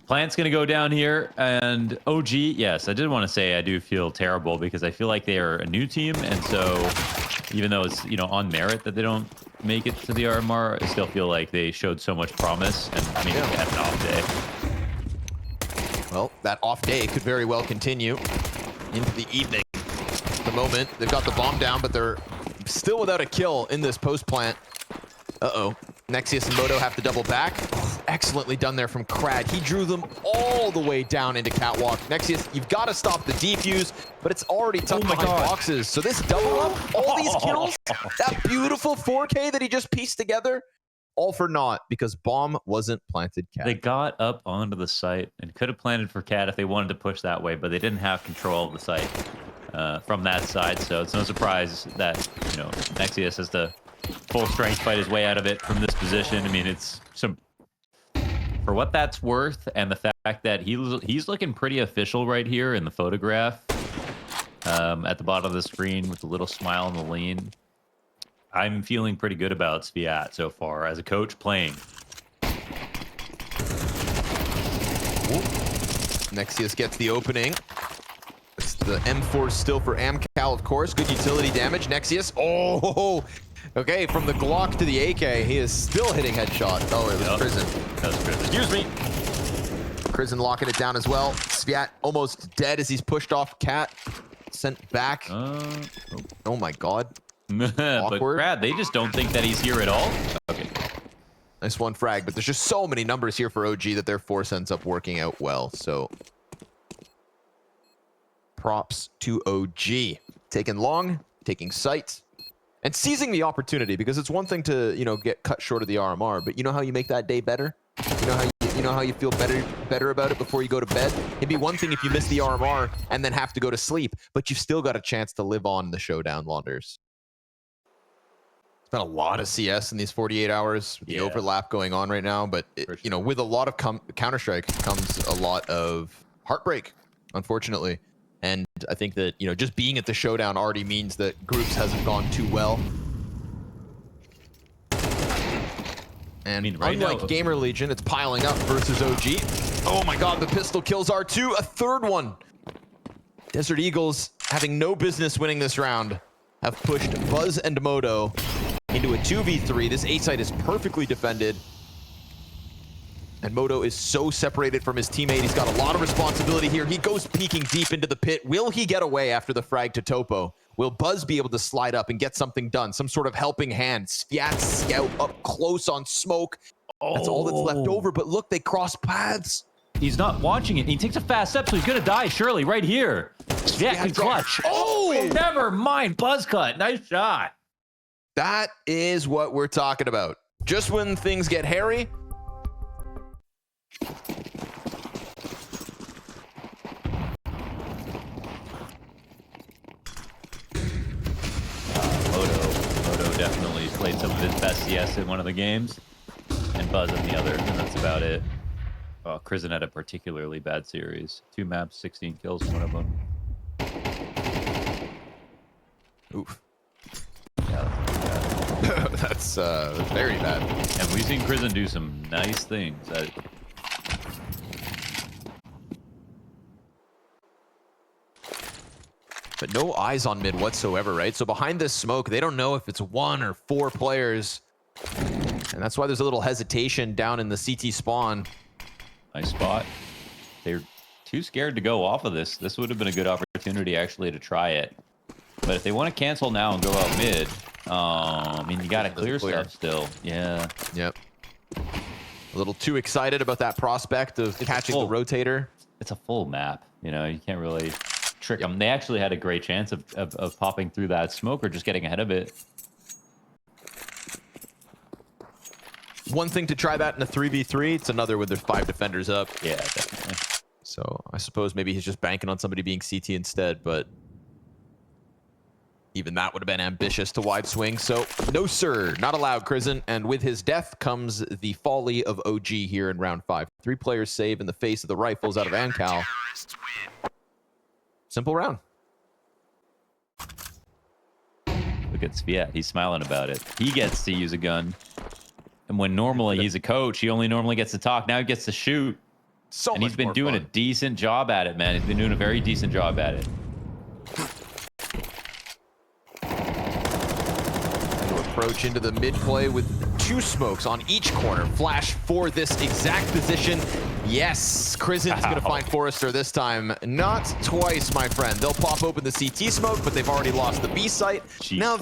Plant's going to go down here, and OG, yes, I did want to say I do feel terrible because I feel like they are a new team, and so even though it's, you know, on merit that they don't make it to the RMR, I still feel like they showed so much promise, and I mean, they had an off day. Well, that off day could very well continue into the evening. At the moment, they've got the bomb down, but they're still without a kill in this post plant. Uh-oh. Nexius and Moto have to double back. Excellently done there from Krad. He drew them all the way down into Catwalk. Nexius, you've got to stop the defuse, but it's already tucked behind boxes. So this double up, all these kills, that beautiful 4K that he just pieced together, all for naught because bomb wasn't planted. Cat. They got up onto the site and could have planted for Cat if they wanted to push that way, but they didn't have control of the site from that side. So it's no surprise that, you know, Nexius has to full strength fight his way out of it from this position. I mean, it's some, for what that's worth, and the fact that he's looking pretty official right here in the photograph at the bottom of the screen with a little smile on the lean. I'm feeling pretty good about Sviat so far as a coach playing. Nexius gets the opening. It's the M4 still for AMKAL, of course. Good utility damage. Nexius. Oh, okay. From the Glock to the AK, he is still hitting headshots. Oh, it was Prison. That was Prison. Excuse me. Prison locking it down as well. Sviat almost dead as he's pushed off Cat. Sent back. Oh my God. But Brad, they just don't think that he's here at all. Okay. Nice one frag, but there's just so many numbers here for OG that their force ends up working out well. So props to OG. Taking long, taking sight, and seizing the opportunity, because it's one thing to, you know, get cut short of the RMR, but you know how you make that day better? You know how you feel better about it before you go to bed? It'd be one thing if you miss the RMR and then have to go to sleep, but you've still got a chance to live on the showdown, Launders. It's been a lot of CS in these 48 hours with the overlap going on right now, but you know, with a lot of Counter-Strike comes a lot of heartbreak, unfortunately. And I think that, you know, just being at the showdown already means that groups hasn't gone too well. And I mean, right unlike now, Gamer Legion, it's piling up versus OG. Oh my God, the pistol kills R2, a third one. Desert Eagles, having no business winning this round, have pushed Buzz and Moto into a 2v3. This A site is perfectly defended. And Moto is so separated from his teammate. He's got a lot of responsibility here. He goes peeking deep into the pit. Will he get away after the frag to Topo? Will Buzz be able to slide up and get something done? Some sort of helping hand. Sviat scout up close on smoke. That's all that's left over. But look, they cross paths. He's not watching it. He takes a fast step, so he's going to die, surely, right here. Sviat can clutch. Oh, never mind. Buzz cut. Nice shot. That is what we're talking about. Just when things get hairy, Moto definitely played some of his best CS in one of the games, and Buzz in the other, and that's about it. Crizzen had a particularly bad series. 2 maps, 16 kills in one of them. Oof. Yeah, that's very bad. And we've seen Crizzen do some nice things. But no eyes on mid whatsoever, right? So behind this smoke, they don't know if it's 1 or 4 players. And that's why there's a little hesitation down in the CT spawn. Nice spot. They're too scared to go off of this. This would have been a good opportunity actually to try it. But if they want to cancel now and go out mid, I mean, you got to clear stuff still. Yeah. Yep. A little too excited about that prospect of catching the rotator. It's a full map. You know, you can't really trick them. They actually had a great chance of popping through that smoke or just getting ahead of it. One thing to try that in a 3v3. It's another with their 5 defenders up. Yeah, definitely. So I suppose maybe he's just banking on somebody being CT instead, but even that would have been ambitious to wide swing. So no, sir, not allowed, Crizzen. And with his death comes the folly of OG here in round 5. 3 players save in the face of the rifles out of AMKAL. Simple round. Look at Sviat. He's smiling about it. He gets to use a gun. And when normally he's a coach, he only normally gets to talk. Now he gets to shoot. So and much he's been more doing fun. a decent job at it, man. He's been doing a very decent job at it. Approach into the mid play with 2 smokes on each corner. Flash for this exact position. Yes, Krizen's gonna find Forrester this time. Not twice, my friend. They'll pop open the CT smoke, but they've already lost the B site. Jeez. Now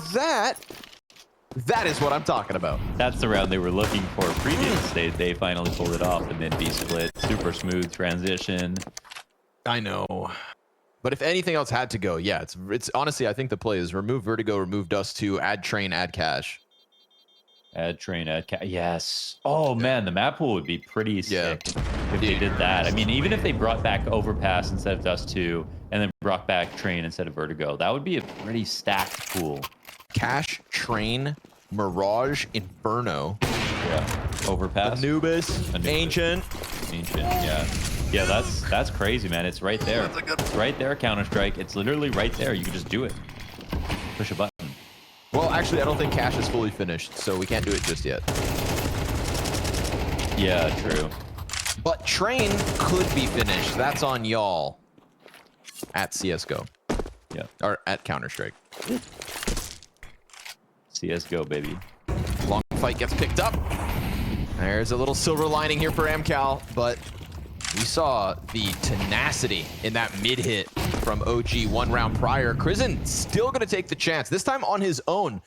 that is what I'm talking about. That's the round they were looking for previous. They finally pulled it off. The mid B split, super smooth transition. I know. But if anything else had to go, yeah, it's honestly, I think the play is remove Vertigo, remove Dust 2, add Train, add Cash. Add Train, add Cash. Yes. Oh, man, the map pool would be pretty sick if they did that. I mean, even if they brought back Overpass instead of Dust 2, and then brought back Train instead of Vertigo, that would be a pretty stacked pool. Cash, Train, Mirage, Inferno. Yeah. Overpass. Anubis. Ancient. Yeah. Yeah, that's crazy, man. It's right there. It's right there, Counter-Strike. It's literally right there. You can just do it. Push a button. Well, actually, I don't think Cash is fully finished, so we can't do it just yet. Yeah, true. But Train could be finished. That's on y'all at CSGO. Yeah. Or at Counter-Strike. CSGO, baby. Long fight gets picked up. There's a little silver lining here for AMKAL, but we saw the tenacity in that mid hit from OG 1 round prior. Krizen still going to take the chance, this time on his own.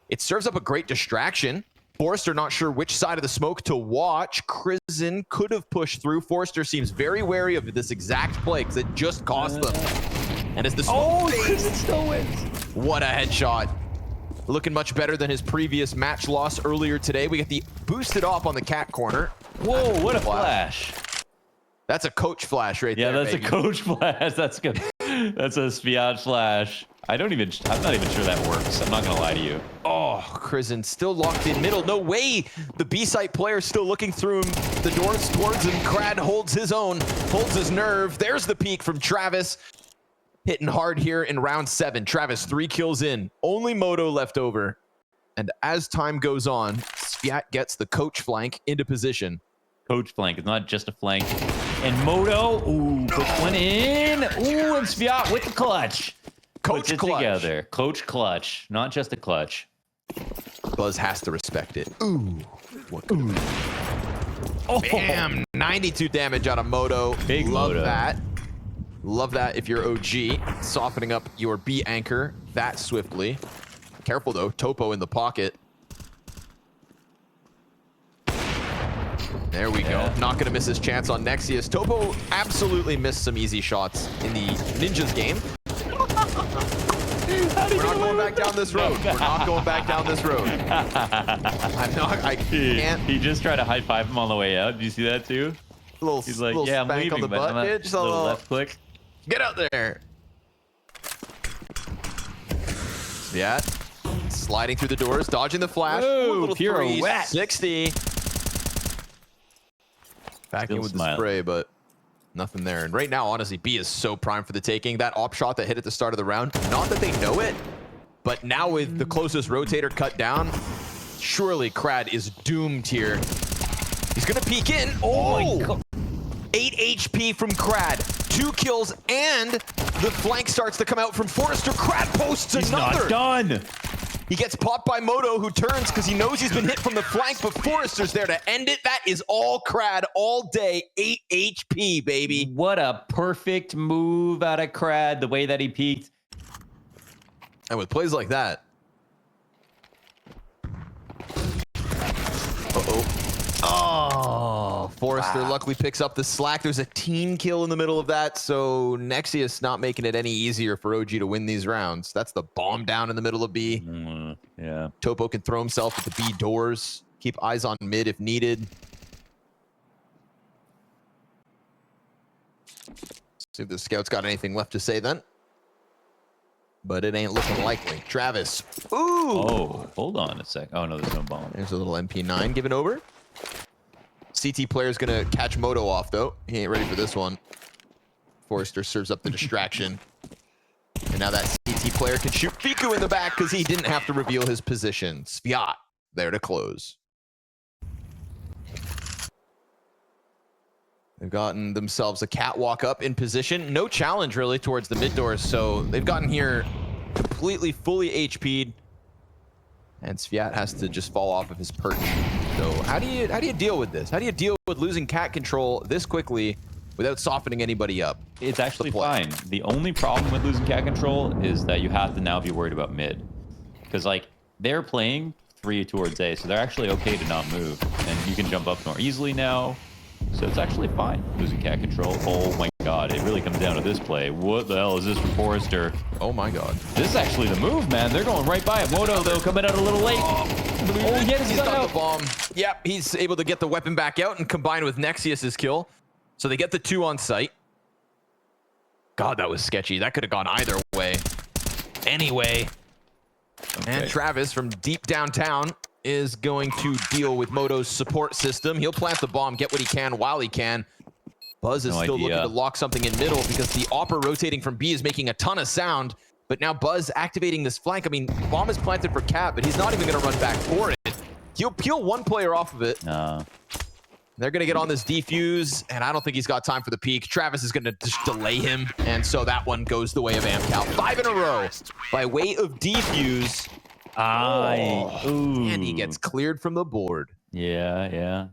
It serves up a great distraction. Forrester not sure which side of the smoke to watch. Krizen could have pushed through. Forrester seems very wary of this exact play because it just cost them. And as the smoke Krizen still wins. What a headshot. Looking much better than his previous match loss earlier today. We get the boosted off on the cat corner. Whoa, what a flash. That's a coach flash right there. Yeah, that's baby. a coach flash. That's good. That's a Sviat flash. I'm not even sure that works. I'm not gonna lie to you. Oh, Krizen still locked in middle. No way. The B site player still looking through him. The doors towards him. Krad holds his own, holds his nerve. There's the peek from Travis. Hitting hard here in round 7. Travis 3 kills in. Only Moto left over. And as time goes on, Sviat gets the coach flank into position. Coach flank. It's not just a flank. And Moto, ooh, puts one in. Ooh, and Sviat with the clutch. Coach puts it clutch. together. Coach clutch, not just a clutch. Buzz has to respect it. Ooh. What Ooh. Oh, bam! 92 damage out of Moto. Big Love Moto. that. Love that if you're OG. Softening up your B anchor that swiftly. Careful though, Topo in the pocket. There we go. Not going to miss his chance on Nexius. Topo absolutely missed some easy shots in the Ninjas game. We're not going back down this road. We're not going back down this road. I can't. He just tried to high five him on the way out. Did you see that too? He's like, yeah, I'm leaving, on the but butt, I'm not, bitch. little left click. Get out there. Yeah. Sliding through the doors, dodging the flash. Whoa, Little pirouette. 360. Back Still in with smiling. the spray, but nothing there. And right now, honestly, B is so primed for the taking. That op shot that hit at the start of the round, not that they know it, but now with the closest rotator cut down, surely Krad is doomed here. He's gonna peek in. Oh, my God. 8 HP from Krad. 2 kills, and the flank starts to come out from Forrester. Krad posts another. He's not done. He gets popped by Moto, who turns because he knows he's been hit from the flank, but Forrester's there to end it. That is all Krad all day. 8 HP, baby. What a perfect move out of Krad, the way that he peeked. And with plays like that. Uh-oh. Oh, Forrester luckily picks up the slack. There's a team kill in the middle of that, so Nexius not making it any easier for OG to win these rounds. That's the bomb down in the middle of B. Yeah. Topo can throw himself at the B doors. Keep eyes on mid if needed. See if the scouts got anything left to say then. But it ain't looking likely. Travis. Ooh. Oh, hold on a sec. Oh, no, there's no bomb. There's a little MP9 given over. CT player's gonna catch Moto off though. He ain't ready for this one. Forrester serves up the distraction. And now that CT player can shoot Fiku in the back because he didn't have to reveal his position. Sviat there to close. They've gotten themselves a catwalk up in position. No challenge really towards the mid doors, so they've gotten here completely fully HP'd. And Sviat has to just fall off of his perch. So how do you deal with this? How do you deal with losing cat control this quickly without softening anybody up? It's actually fine. The only problem with losing cat control is that you have to now be worried about mid. Because, like, they're playing 3 towards A, so they're actually okay to not move. And you can jump up more easily now. So it's actually fine losing cat control. Oh my god, it really comes down to this play. What the hell is this from Forrester? Oh my god. This is actually the move, man. They're going right by it. Moto, though, coming out a little late. Oh, yeah, he's got the bomb. Yep, he's able to get the weapon back out and combine with Nexius's kill. So they get the 2 on site. God, that was sketchy. That could have gone either way. Anyway. Okay. And Travis from deep downtown is going to deal with Moto's support system. He'll plant the bomb, get what he can while he can. Buzz is still looking to lock something in middle because the AWPer rotating from B is making a ton of sound. But now Buzz activating this flank. I mean, bomb is planted for Cat, but he's not even going to run back for it. He'll peel one player off of it. They're going to get on this defuse, and I don't think he's got time for the peek. Travis is going to just delay him, and so that one goes the way of AMKAL. 5 in a row by way of defuse. And he gets cleared from the board. Yeah.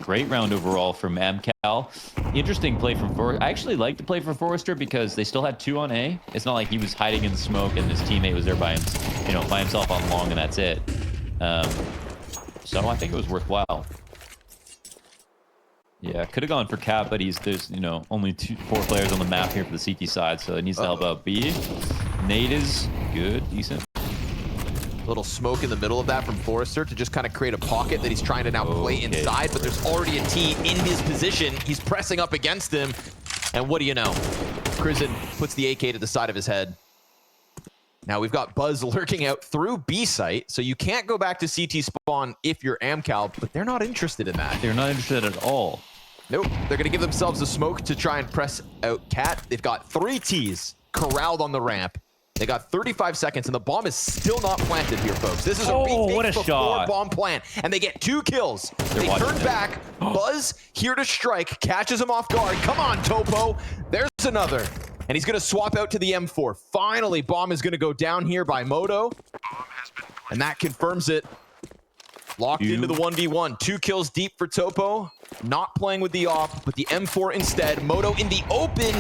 Great round overall from AMKAL. Interesting play from Forrester. I actually like the play from Forrester because they still had 2 on A. It's not like he was hiding in the smoke and his teammate was there by himself on long and that's it. So I think it was worthwhile. Yeah, could have gone for Cap, but there's only 4 players on the map here for the CT side, so it needs to help out B. Nade is good, decent. Little smoke in the middle of that from Forrester to just kind of create a pocket that he's trying to now play inside, but there's already a T in his position. He's pressing up against him, and what do you know? Clinching puts the AK to the side of his head. Now we've got Buzz lurking out through B site, so you can't go back to CT spawn if you're AMKAL, but they're not interested in that. They're not interested at all. Nope, they're gonna give themselves a smoke to try and press out Cat. They've got 3 Ts corralled on the ramp. They got 35 seconds, and the bomb is still not planted here, folks. This is a retake before bomb plant, and they get 2 kills. They turn back. Buzz here to strike, catches him off guard. Come on, Topo. There's another. And he's going to swap out to the M4. Finally, bomb is going to go down here by Moto. And that confirms it. Locked into the 1v1. 2 kills deep for Topo. Not playing with the AWP, but the M4 instead. Moto in the open.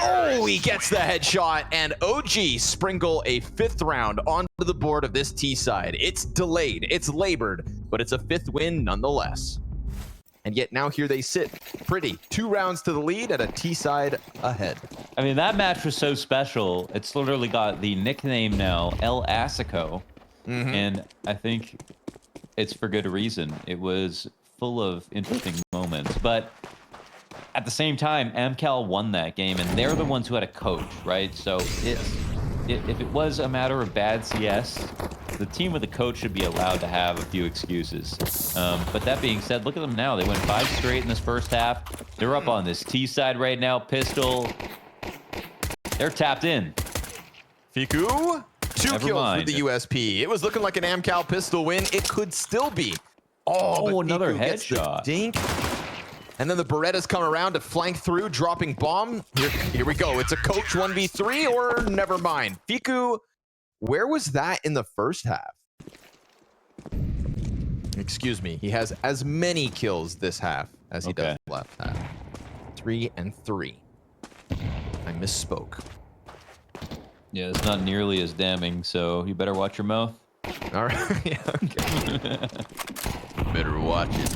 Oh, he gets the headshot, and OG sprinkle a 5th round onto the board of this T side. It's delayed, it's labored, but it's a 5th win nonetheless. And yet now here they sit, pretty. 2 rounds to the lead at a T side ahead. I mean, that match was so special. It's literally got the nickname now, El Asico, and I think it's for good reason. It was full of interesting moments, but at the same time, AMKAL won that game, and they're the ones who had a coach, right? So if it was a matter of bad CS, the team with a coach should be allowed to have a few excuses. But that being said, look at them now. They went 5 straight in this first half. They're up on this T side right now. Pistol. They're tapped in. Fiku, 2 kills with the USP. It was looking like an AMKAL pistol win. It could still be. Oh, another headshot. Dink. And then the Berettas come around to flank through, dropping bomb. Here we go. It's a coach 1v3 or never mind. Fiku, where was that in the first half? Excuse me. He has as many kills this half as he does left half. 3 and 3. I misspoke. Yeah, it's not nearly as damning, so you better watch your mouth. All right. Yeah, okay. Better watch it.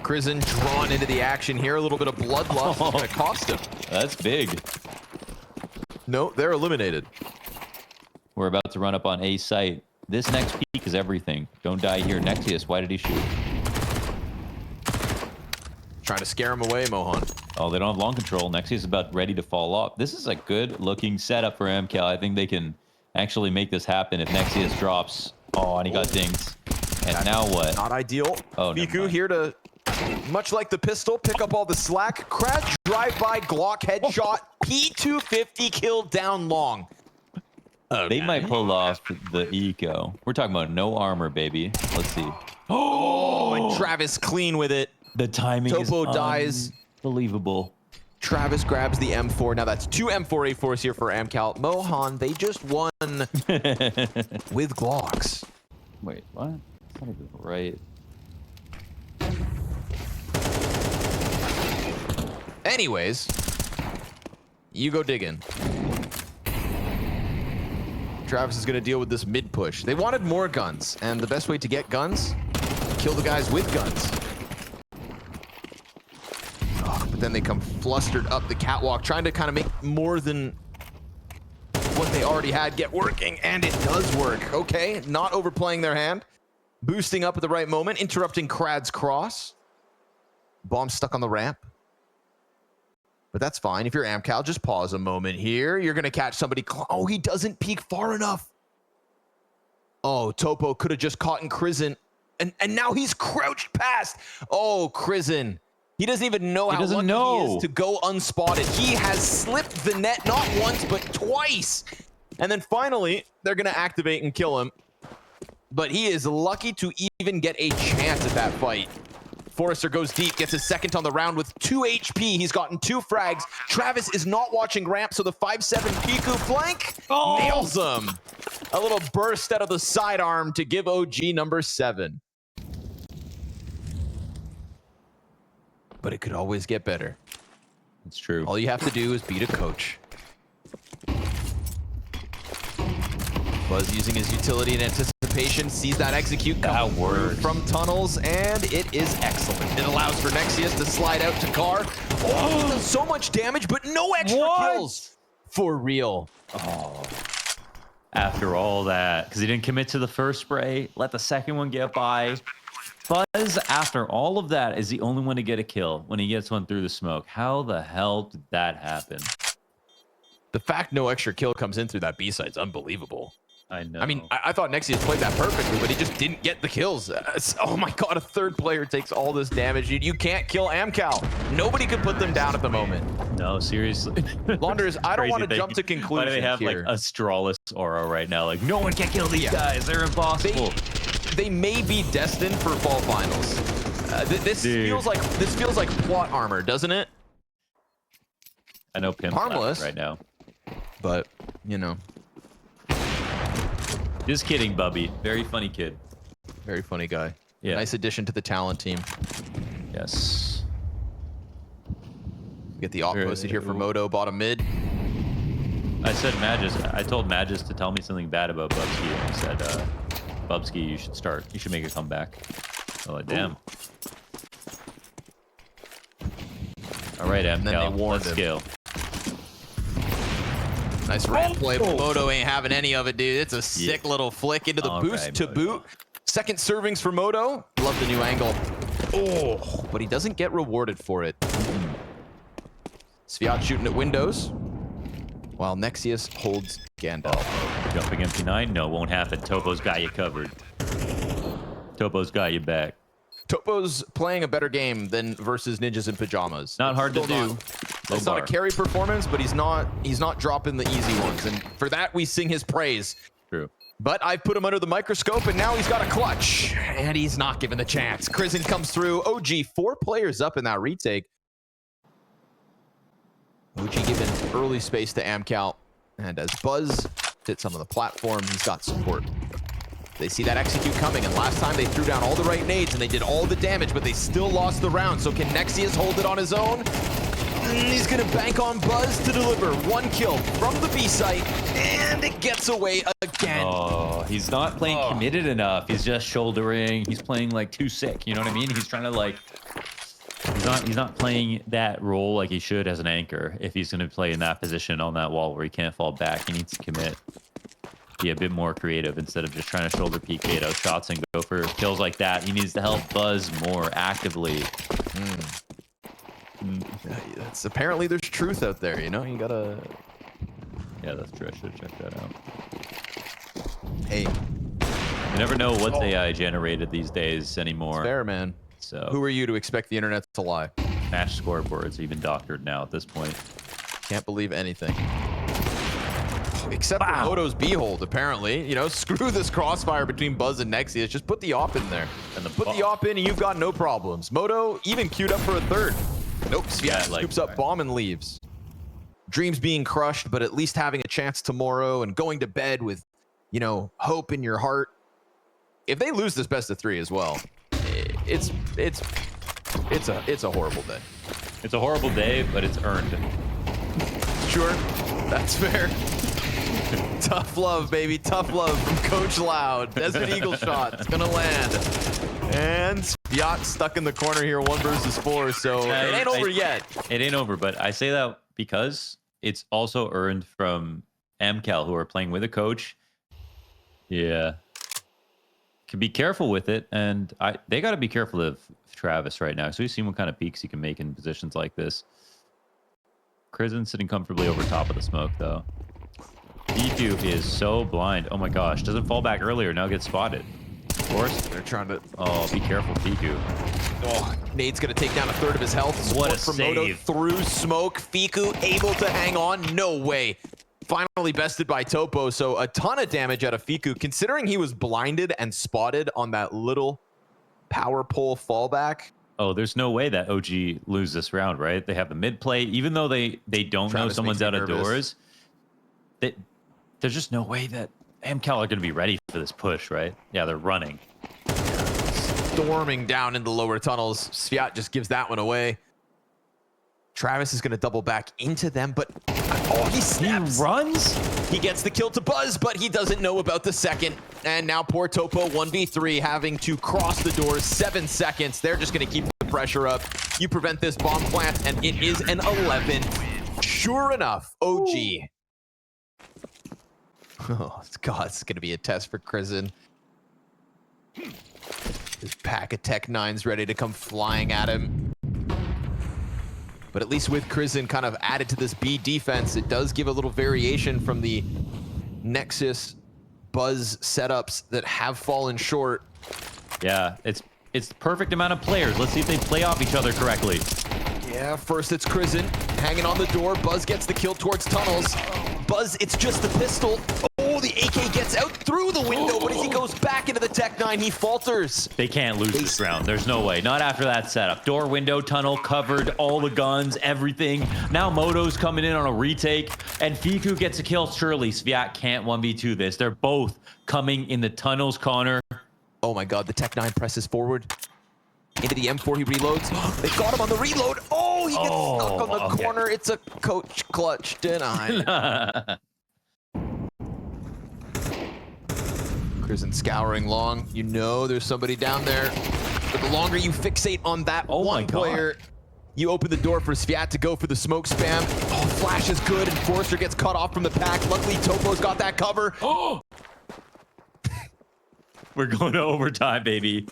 Clinching drawn into the action here. A little bit of bloodlust going to cost him. That's big. No, they're eliminated. We're about to run up on A site. This next peak is everything. Don't die here. Nexius, why did he shoot? Trying to scare him away, Mohan. Oh, they don't have long control. Nexius is about ready to fall off. This is a good-looking setup for AMKAL. I think they can actually make this happen if Nexius drops. Oh, and he got dinged. And that's now what? Not ideal. Oh, Fiku here to, much like the pistol, pick up all the slack. Crash, drive-by, Glock, headshot, P250 killed down long. Okay. They might pull off the eco. We're talking about no armor, baby. Let's see. Oh, and Travis clean with it. The timing Topo is dies. Unbelievable. Travis grabs the M4. Now that's 2 M4A4s here for AMKAL. Mohan, they just won with Glocks. Wait, what? That's not even right. Anyways, you go digging. Travis is going to deal with this mid push. They wanted more guns, and the best way to get guns, kill the guys with guns. Oh, but then they come flustered up the catwalk, trying to kind of make more than what they already had get working, and it does work. Okay, not overplaying their hand. Boosting up at the right moment, interrupting Krad's cross. Bomb stuck on the ramp. But that's fine. If you're AMKAL, just pause a moment here. You're going to catch somebody. Oh, he doesn't peek far enough. Oh, Topo could have just caught in Crizin. And now he's crouched past. Oh, Crizin. He doesn't even know how lucky he is to go unspotted. He has slipped the net not once, but twice. And then finally, they're going to activate and kill him. But he is lucky to even get a chance at that fight. Forrester goes deep, gets his second on the round with 2 HP. He's gotten 2 frags. Travis is not watching ramp, so the 5-7 Piku flank nails him. A little burst out of the sidearm to give OG number 7. But it could always get better. It's true. All you have to do is beat a coach. Buzz using his utility and anticipation, sees that execute come through from tunnels, and it is excellent. It allows for Nexius to slide out to Car. Oh, he does so much damage, but no extra kills. For real. Oh. After all that, because he didn't commit to the first spray, let the second one get by. Buzz, after all of that, is the only one to get a kill when he gets one through the smoke. How the hell did that happen? The fact no extra kill comes in through that B side is unbelievable. I know. I mean, I thought Nexius played that perfectly, but he just didn't get the kills. Oh my god, a third player takes all this damage. You can't kill AMKAL. Nobody can put them down at the moment. No, seriously. Launders, I don't want to jump to conclusions. Why do they have here. Like Astralis aura right now? Like, no one can kill these guys. They're impossible. They may be destined for fall finals. This feels like plot armor, doesn't it? I know Pimp's harmless right now, but you know. Just kidding, Bubby. Very funny kid. Very funny guy. Yeah. Nice addition to the talent team. Yes. Get the op posted here for Moto, bottom mid. I told Magis to tell me something bad about Bubsky, and he said, Bubsky, you should make a comeback. Oh, damn. All right, AMKAL, let's scale. Nice ramp play, but Moto ain't having any of it, dude. It's a sick little flick into the boost to boot. Second servings for Moto. Love the new angle. Oh, but he doesn't get rewarded for it. Sviat shooting at windows, while Nexius holds Gandalf. Jumping MP9? No, won't happen. Topo's got you covered. Topo's got you back. Topo's playing a better game than versus Ninjas in Pajamas. Not hard to do. It's not a carry performance, but he's not dropping the easy ones, and for that we sing his praise. True. But I've put him under the microscope, and now he's got a clutch, and he's not given the chance. Crizin comes through. OG 4 players up in that retake. OG given early space to AMKAL, and as Buzz hits some of the platform, he's got support. They see that execute coming, and last time they threw down all the right nades and they did all the damage, but they still lost the round. So can Nexius hold it on his own? He's gonna bank on Buzz to deliver 1 kill from the B site, and it gets away again. Oh, he's not playing committed enough. He's just shouldering. He's playing like too sick. You know what I mean? He's trying to like. He's not playing that role like he should as an anchor. If he's gonna play in that position on that wall where he can't fall back, he needs to commit. Be a bit more creative instead of just trying to shoulder peek bait out shots and go for kills like that. He needs to help Buzz more actively. That's, apparently there's truth out there, you know? You gotta... Yeah, that's true. I should have checked that out. Hey. You never know what's AI generated these days anymore. It's fair, man. So who are you to expect the internet to lie? Match scoreboards even doctored now at this point. Can't believe anything. Except for Moto's B-hold, apparently. You know, screw this crossfire between Buzz and Nexius. Just put the op in there. And put the op in and you've got no problems. Moto even queued up for a third. Nope, Sviat scoops up bomb and leaves. Dreams being crushed, but at least having a chance tomorrow and going to bed with, you know, hope in your heart. If they lose this best of 3 as well, it's a horrible day. It's a horrible day, but it's earned. Sure, that's fair. Tough love, baby. Tough love from Coach Loud. Desert Eagle shot. It's gonna land. And Sviat stuck in the corner here, 1 versus 4. So it ain't over yet. It ain't over, but I say that because it's also earned from AMKAL, who are playing with a coach. Yeah. Can be careful with it, and they got to be careful of Travis right now. So we've seen what kind of peaks he can make in positions like this. Crizzen sitting comfortably over top of the smoke, though. Vertigo is so blind. Oh my gosh, doesn't fall back earlier, now gets spotted. Of course. They're trying to... Oh, be careful, Vertigo. Oh, Nade's going to take down a third of his health. What a from save. Moto through smoke. Fiku able to hang on. No way. Finally bested by Topo, so a ton of damage out of Fiku, considering he was blinded and spotted on that little power pole fallback. Oh, there's no way that OG lose this round, right? They have the mid play, even though they don't know someone's out of doors. There's just no way that AMKAL are going to be ready for this push, right? Yeah, they're running. Storming down in the lower tunnels. Sviat just gives that one away. Travis is going to double back into them, but oh, he snaps. He runs? He gets the kill to Buzz, but he doesn't know about the second. And now poor Topo 1v3 having to cross the doors. 7 seconds. They're just going to keep the pressure up. You prevent this bomb plant, and it is an 11. Sure enough, OG. Oh, God, it's going to be a test for Crizzen. This pack of Tech 9s ready to come flying at him. But at least with Crizzen kind of added to this B defense, it does give a little variation from the Nexus Buzz setups that have fallen short. Yeah, it's the perfect amount of players. Let's see if they play off each other correctly. Yeah, first it's Crizzen hanging on the door. Buzz gets the kill towards tunnels. Buzz, it's just the pistol. Oh, the AK gets out through the window, but as he goes back into the Tech 9, he falters. They can't lose this round. There's no way. Not after that setup. Door, window, tunnel, covered, all the guns, everything. Now Moto's coming in on a retake, and Fiku gets a kill. Surely Sviat can't 1v2 this. They're both coming in the tunnels corner. Oh my God, the Tech 9 presses forward. Into the M4, he reloads. They got him on the reload. Oh, he gets stuck on the corner. It's a coach clutch denied. Crizzen scouring long. You know there's somebody down there. But the longer you fixate on that one player, you open the door for Sviat to go for the smoke spam. Oh, flash is good, and Forrester gets cut off from the pack. Luckily, Topo's got that cover. Oh! We're going to overtime, baby.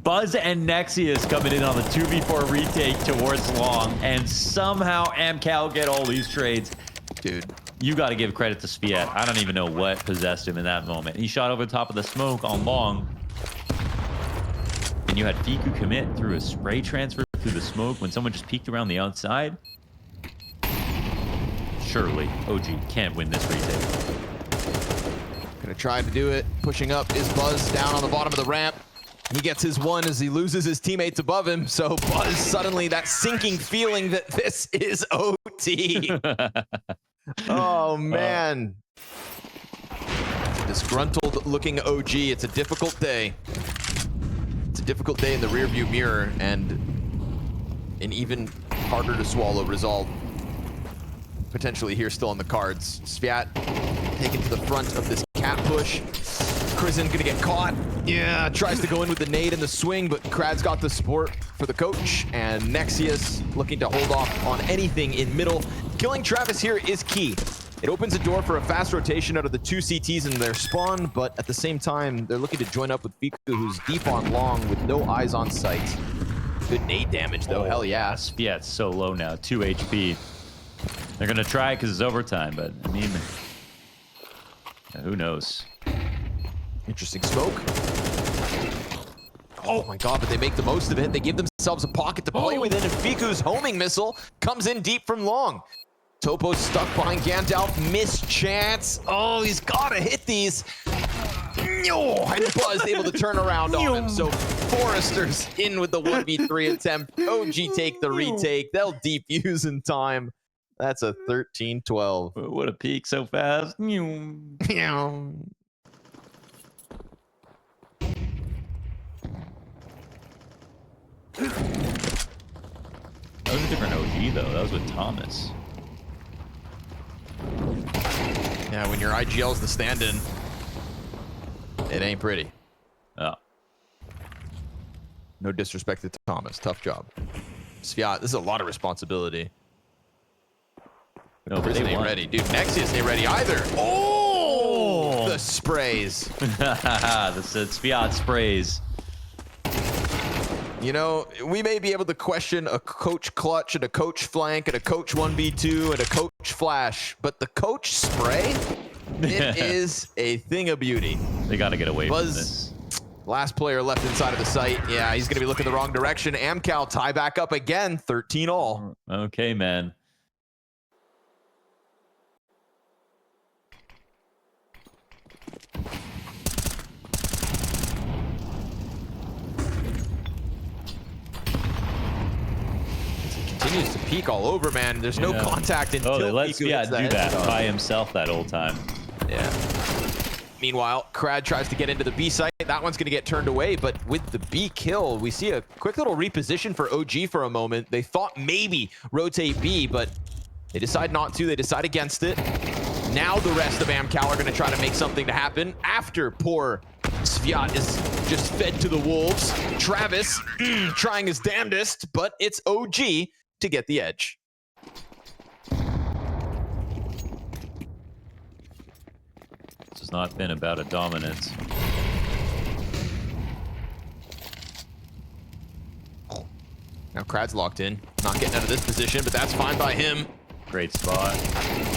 Buzz and Nexius coming in on the 2v4 retake towards long, and somehow AMKAL get all these trades. Dude, you got to give credit to Sviat. I don't even know what possessed him in that moment. He shot over the top of the smoke on long, and you had Fiku commit through a spray transfer through the smoke when someone just peeked around the outside. Surely OG can't win this retake. Gonna try to do it. Pushing up is Buzz down on the bottom of the ramp. He gets his one as he loses his teammates above him. So Buzz suddenly that sinking feeling that this is OT. Oh man. Disgruntled looking OG. It's a difficult day. It's a difficult day in the rearview mirror, and an even harder to swallow result potentially here still on the cards. Sviat taken to the front of this cat push. Crizzen gonna get caught. Yeah, tries to go in with the nade and the swing, but Krad's got the support for the coach, and Nexius looking to hold off on anything in middle. Killing Travis here is key. It opens a door for a fast rotation out of the 2 CTs in their spawn, but at the same time, they're looking to join up with Fiku, who's deep on long with no eyes on sight. Good nade damage, though. Hell yeah. Sviat's so low now, 2 HP. They're gonna try because it's overtime, but I mean, who knows? Interesting smoke. Oh my God, but they make the most of it. They give themselves a pocket to play within, and Fiku's homing missile comes in deep from long. Topo's stuck behind Gandalf. Missed chance. Oh, he's got to hit these. And Buzz able to turn around on him. So Forrester's in with the 1v3 attempt. OG take the retake. They'll defuse in time. That's a 13-12. What a peak so fast. That was a different OG though. That was with Thomas. Yeah, when your IGL's the stand-in, it ain't pretty. Oh. No disrespect to Thomas. Tough job. Sviat, this is a lot of responsibility. No, but Prison ain't ready. Dude, Nexius ain't ready either. Oh! The sprays. The Sviat sprays. You know, we may be able to question a coach clutch and a coach flank and a coach 1v2 and a coach flash, but the coach spray, it is a thing of beauty. They got to get away Buzz, from this. Last player left inside of the site. Yeah, he's going to be looking the wrong direction. AMKAL tie back up again, 13-all. Okay, man. Continues to peek all over, man. There's no contact until they let Sviat do that by himself that whole time. Yeah. Meanwhile, Crad tries to get into the B site. That one's going to get turned away, but with the B kill, we see a quick little reposition for OG for a moment. They thought maybe rotate B, but they decide not to. They decide against it. Now the rest of AMKAL are going to try to make something to happen after poor Sviat is just fed to the wolves. Travis trying his damnedest, but it's OG to get the edge. This has not been about a dominance. Now Krad's locked in. Not getting out of this position, but that's fine by him. Great spot.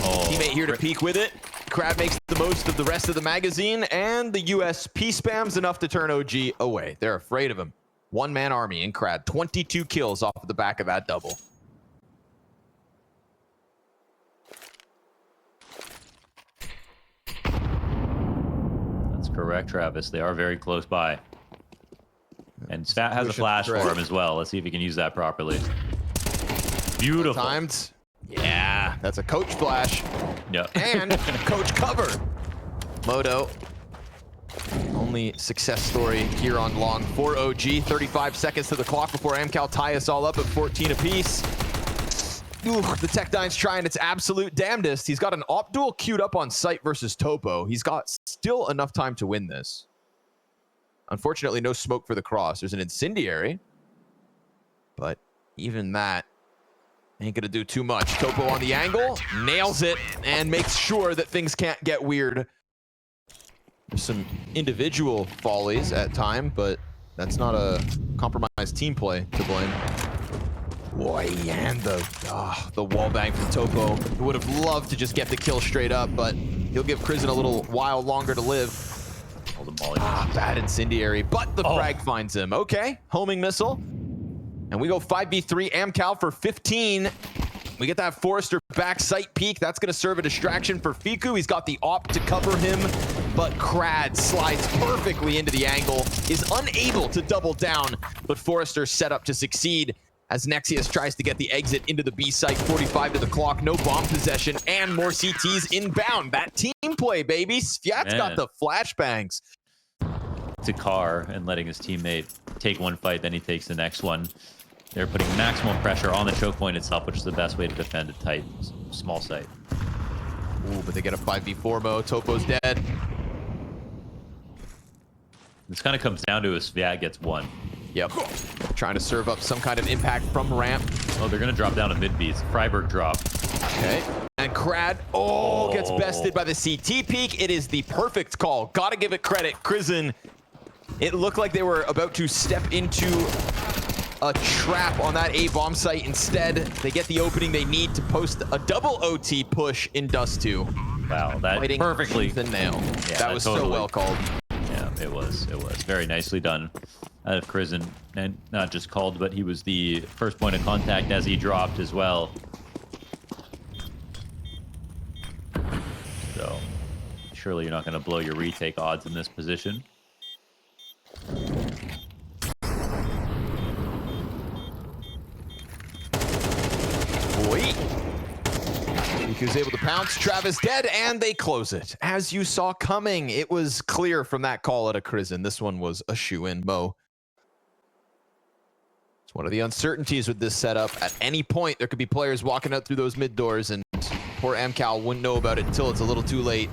Oh, Teammate here to peek with it. Crad makes the most of the rest of the magazine, and the US P-spams enough to turn OG away. They're afraid of him. One-man army in Crad. 22 kills off of the back of that double. That's correct, Travis. They are very close by. And Stat has a flash for him as well. Let's see if he can use that properly. Beautiful. Timed. Yeah, that's a coach flash. Yep. And coach cover. Moto. Only success story here on long for OG. 35 seconds to the clock before AMKAL tie us all up at 14 apiece. Ooh, the Tech9's trying its absolute damnedest. He's got an op duel queued up on site versus Topo. He's got still enough time to win this. Unfortunately, no smoke for the cross. There's an incendiary. But even that ain't gonna do too much. Topo on the angle, nails it, and makes sure that things can't get weird. There's some individual follies at time, but that's not a compromised team play to blame. Boy, and the wall bang from Topo. He would have loved to just get the kill straight up, but he'll give Crizzen a little while longer to live. Bad incendiary, but the frag finds him. Okay, homing missile. And we go 5v3, AMKAL for 15. We get that Forrester back sight peek. That's going to serve a distraction for Fiku. He's got the op to cover him, but Crad slides perfectly into the angle, is unable to double down, but Forrester set up to succeed as Nexius tries to get the exit into the B site. 45 to the clock, no bomb possession, and more CTs inbound. That team play, baby. Sviat's got the flashbangs. To Carr and letting his teammate take one fight, then he takes the next one. They're putting maximum pressure on the choke point itself, which is the best way to defend a tight, small site. Ooh, but they get a 5v4 mode. Topo's dead. This kind of comes down to if Sviat gets one. Yep. Trying to serve up some kind of impact from ramp. Oh, they're going to drop down to mid-B. It's a Freiburg drop. Okay. And Crad, gets bested by the CT peak. It is the perfect call. Gotta give it credit. Crizzen, it looked like they were about to step into a trap on that A bomb site. Instead, they get the opening they need to post a double OT push in Dust 2. Wow, that Fighting perfectly. The nail. Yeah, that was totally, so well called. Yeah, it was. It was very nicely done out of Crizzen, and not just called, but he was the first point of contact as he dropped as well. surely you're not going to blow your retake odds in this position. Wait. Fiku's able to pounce. Travis dead, and they close it. As you saw coming, it was clear from that call out of Crizin. This one was a shoe-in. Mo. It's one of the uncertainties with this setup. At any point, there could be players walking out through those mid doors, and poor AMKAL wouldn't know about it until it's a little too late.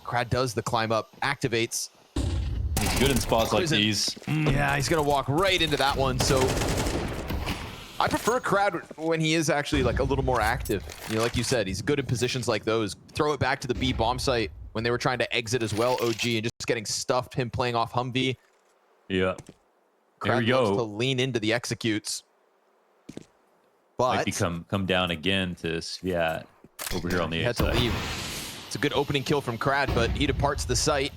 Crad does the climb up, activates. He's good in spots like these. Yeah, he's going to walk right into that one, so... I prefer Crad when he is actually like a little more active. You know, like you said, he's good in positions like those. Throw it back to the B bomb site when they were trying to exit as well, OG, and just getting stuffed, him playing off Humvee. Yeah. Crad loves to lean into the executes. But might be come down again to Sviat over here on the had to leave. It's a good opening kill from Crad, but he departs the site.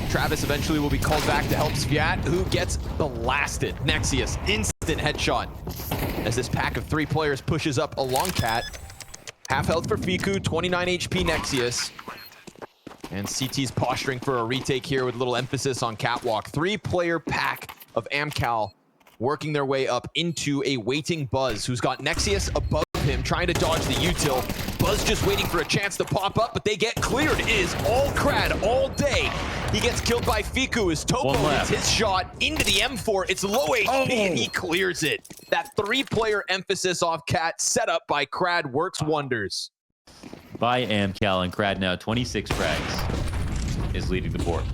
Travis eventually will be called back to help Sviat, who gets blasted. Nexius, instant headshot. As this pack of 3 players pushes up along Cat. Half health for Fiku, 29 HP Nexius. And CT's posturing for a retake here with a little emphasis on Catwalk. 3-player pack of AMKAL working their way up into a waiting Buzz, who's got Nexius above him, trying to dodge the util. Buzz just waiting for a chance to pop up, but they get cleared. It is all Crad all day. He gets killed by Fiku as Topo hits his shot into the M4. It's low HP and he clears it. That 3-player emphasis off Cat set up by Crad works wonders. By AMKAL, and Crad now 26 frags is leading the board.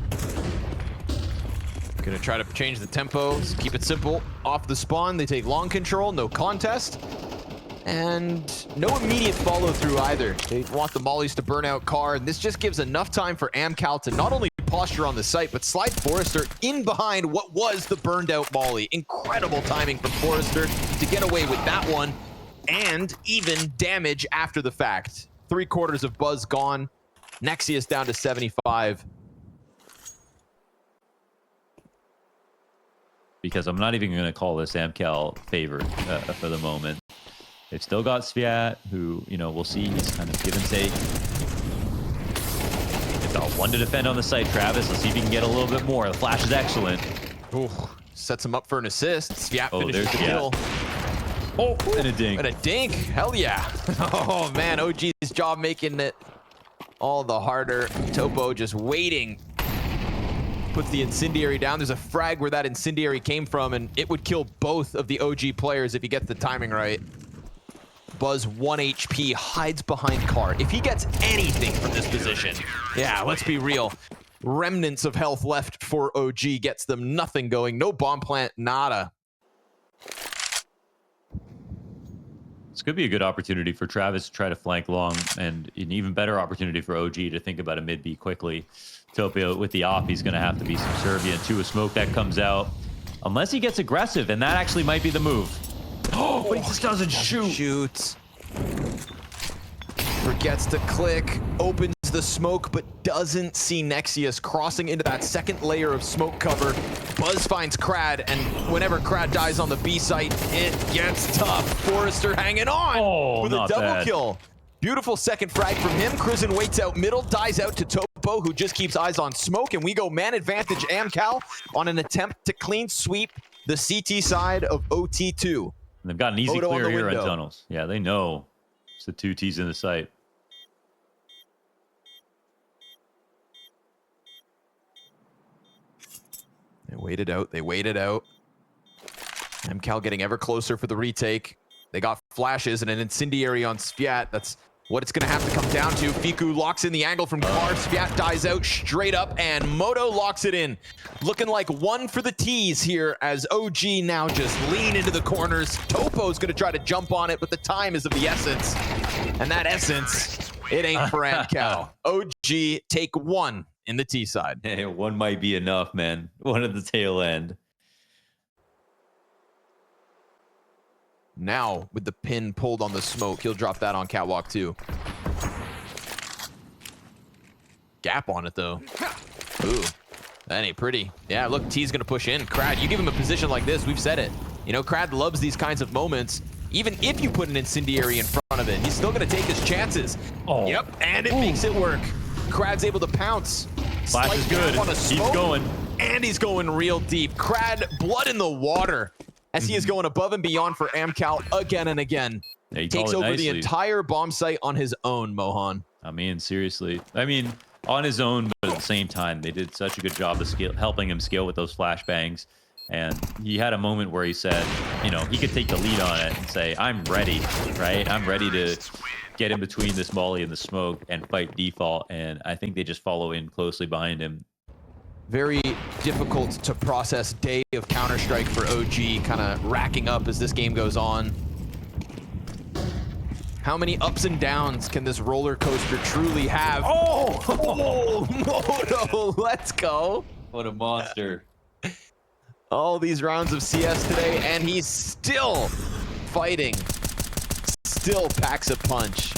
Gonna try to change the tempo, keep it simple. Off the spawn, they take long control, no contest. And no immediate follow through either. They want the mollies to burn out Car, and this just gives enough time for AMKAL to not only posture on the site, but slide Forrester in behind what was the burned out molly. Incredible timing from Forrester to get away with that one, and even damage after the fact. 3/4 of Buzz gone. Nexius down to 75. Because I'm not even going to call this AMKAL favorite for the moment. They've still got Sviat, who, you know, we'll see. He's kind of give and take. They've got 1 to defend on the site, Travis. Let's see if he can get a little bit more. The flash is excellent. Ooh, sets him up for an assist. Sviat finishes the kill. Oh, and a dink. And a dink. Hell yeah. Oh, man. OG's job making it all the harder. Topo just waiting. Puts the incendiary down. There's a frag where that incendiary came from, and it would kill both of the OG players if he gets the timing right. Buzz 1 HP, hides behind Car. If he gets anything from this position, yeah, let's be real. Remnants of health left for OG, gets them nothing going. No bomb plant, nada. This could be a good opportunity for Travis to try to flank long, and an even better opportunity for OG to think about a mid-B quickly. Topio with the op, he's going to have to be subservient to a smoke that comes out. Unless he gets aggressive, and that actually might be the move. Oh, but he just doesn't shoot. Shoots. Forgets to click, opens the smoke, but doesn't see Nexius crossing into that second layer of smoke cover. Buzz finds Crad, and whenever Crad dies on the B site, it gets tough. Forrester hanging on with a double kill. Beautiful second frag from him. Crizin waits out middle, dies out to Topo, who just keeps eyes on smoke, and we go man advantage AMKAL on an attempt to clean sweep the CT side of OT2. And they've got an easy clear here in tunnels. Yeah, they know it's the 2 Ts in the site. They waited out. They waited out. AMKAL getting ever closer for the retake. They got flashes and an incendiary on Sviat. That's what it's going to have to come down to. Fiku locks in the angle from Car. Sviat dies out straight up, and Moto locks it in. Looking like 1 for the T's here as OG now just lean into the corners. Topo's going to try to jump on it, but the time is of the essence. And that essence, it ain't for AMKAL. OG take 1 in the T side. Hey, 1 might be enough, man. 1 at the tail end. Now, with the pin pulled on the smoke, he'll drop that on Catwalk too. Gap on it though. Ooh, that ain't pretty. Yeah, look, T's gonna push in. Crad, you give him a position like this, we've said it. You know, Crad loves these kinds of moments. Even if you put an incendiary in front of it, he's still gonna take his chances. Yep, and it makes it work. Krad's able to pounce. Flash is good. On a He's smoke, going. and he's going real deep. Krad, blood in the water, as he is going above and beyond for AMKAL again and again. Yeah, he Takes called it over the nicely. entire bomb site on his own, Mohan. I mean, seriously. I mean, on his own, but at the same time, they did such a good job of helping him scale with those flashbangs. And he had a moment where he said, you know, he could take the lead on it and say, I'm ready, right? I'm ready to get in between this molly and the smoke and fight default. And I think they just follow in closely behind him. Very difficult to process day of Counter-Strike for OG, kind of racking up as this game goes on. How many ups and downs can this roller coaster truly have? Oh, Moto, let's go. What a monster. All these rounds of CS today, and he's still fighting. Still packs a punch.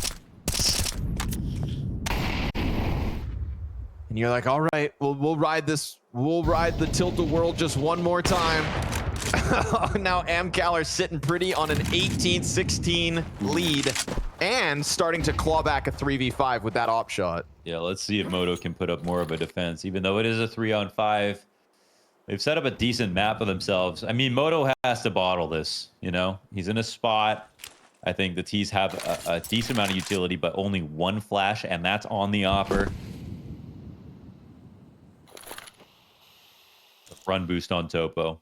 And you're like, all right, we'll ride this. We'll ride the tilt-a-whirl just one more time. Now AMKAL are sitting pretty on an 18-16 lead and starting to claw back a 3v5 with that op shot. Yeah, let's see if Moto can put up more of a defense, even though it is a 3-on-5. They've set up a decent map for themselves. I mean, Moto has to bottle this, you know? He's in a spot. I think the T's have a decent amount of utility, but only one flash, and that's on the offer. Run boost on Topo.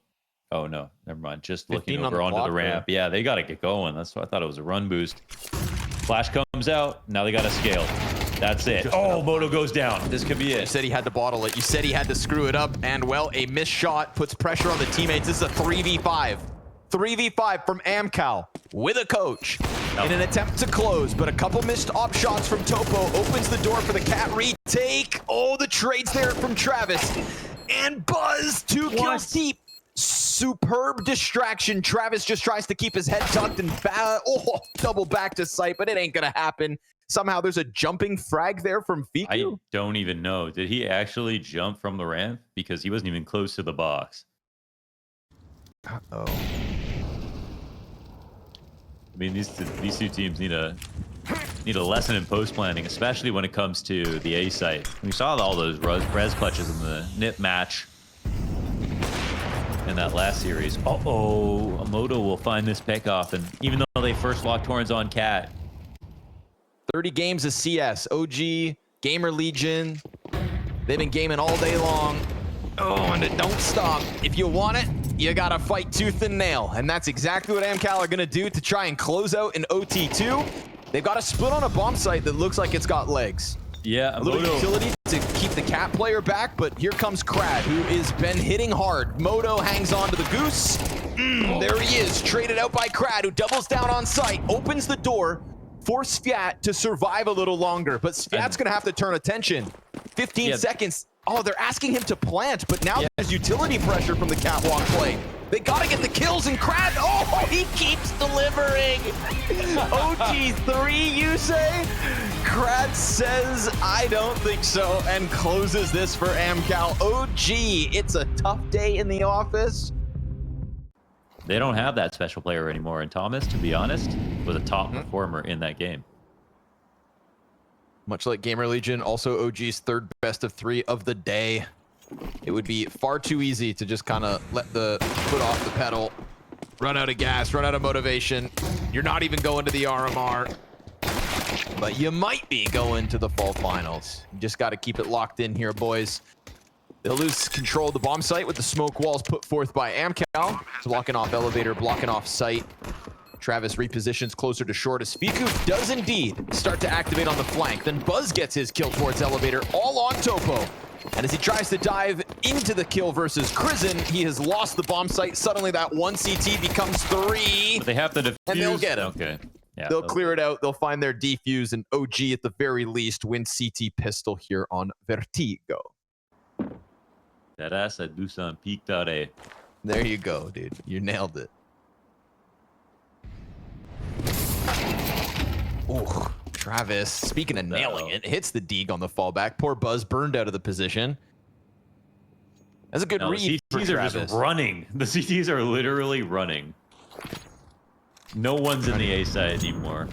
Oh, no, never mind. Just looking over onto the ramp. Yeah, they got to get going. That's why I thought it was a run boost. Flash comes out. Now they got to scale. That's it. Oh, Moto goes down. This could be it. You said he had to bottle it. You said he had to screw it up. And, well, a missed shot puts pressure on the teammates. This is a 3v5. 3v5 from AMKAL with a coach in an attempt to close. But a couple missed op shots from Topo opens the door for the cat retake. Oh, the trades there from Travis. And Buzz, 2 kills deep. Superb distraction. Travis just tries to keep his head tucked and double back to sight, but it ain't gonna happen. Somehow there's a jumping frag there from Fiku. I don't even know. Did he actually jump from the ramp? Because he wasn't even close to the box. Uh-oh. I mean, these two teams need a lesson in post planning, especially when it comes to the A site. We saw all those res clutches in the NIP match in that last series. Moto will find this pick off, and even though they first locked horns on Cat. 30 games of CS, OG, Gamer Legion. They've been gaming all day long. Oh, and it don't stop. If you want it, you gotta fight tooth and nail. And that's exactly what AMKAL are gonna do to try and close out an OT2. They've got a split on a bomb site that looks like it's got legs. Yeah, a little utility to keep the cat player back, but here comes Krad, who has been hitting hard. Moto hangs on to the goose. There he is, traded out by Krad, who doubles down on site, opens the door for Sviat to survive a little longer, but Sviat's gonna have to turn attention. 15 seconds. Oh, they're asking him to plant, but now there's utility pressure from the catwalk play. They gotta get the kills, and Krad, he keeps delivering. OG3, you say? Krad says, I don't think so, and closes this for AMKAL. OG, it's a tough day in the office. They don't have that special player anymore, and Thomas, to be honest, was a top performer in that game. Much like Gamer Legion, also OG's third best of 3 of the day. It would be far too easy to just kind of let the foot off the pedal, run out of gas, run out of motivation. You're not even going to the RMR, but you might be going to the fall finals. You just got to keep it locked in here, boys. They'll lose control of the bomb site with the smoke walls put forth by AMKAL. Blocking off elevator, blocking off site. Travis repositions closer to short as Fiku does indeed start to activate on the flank. Then Buzz gets his kill towards elevator, all on Topo. And as he tries to dive into the kill versus Crizzen, he has lost the bomb site. Suddenly that 1 CT becomes 3. But they have to defuse. And they'll get him. Okay. Yeah, they'll clear it out. They'll find their defuse, and OG at the very least wins CT pistol here on Vertigo. That ass I do some peaked out a. There you go, dude. You nailed it. Ooh, Travis, speaking of nailing it, hits the Deeg on the fallback. Poor Buzz burned out of the position. That's a good read for CTs are just running. The CTs are literally running. No one's in the A side anymore.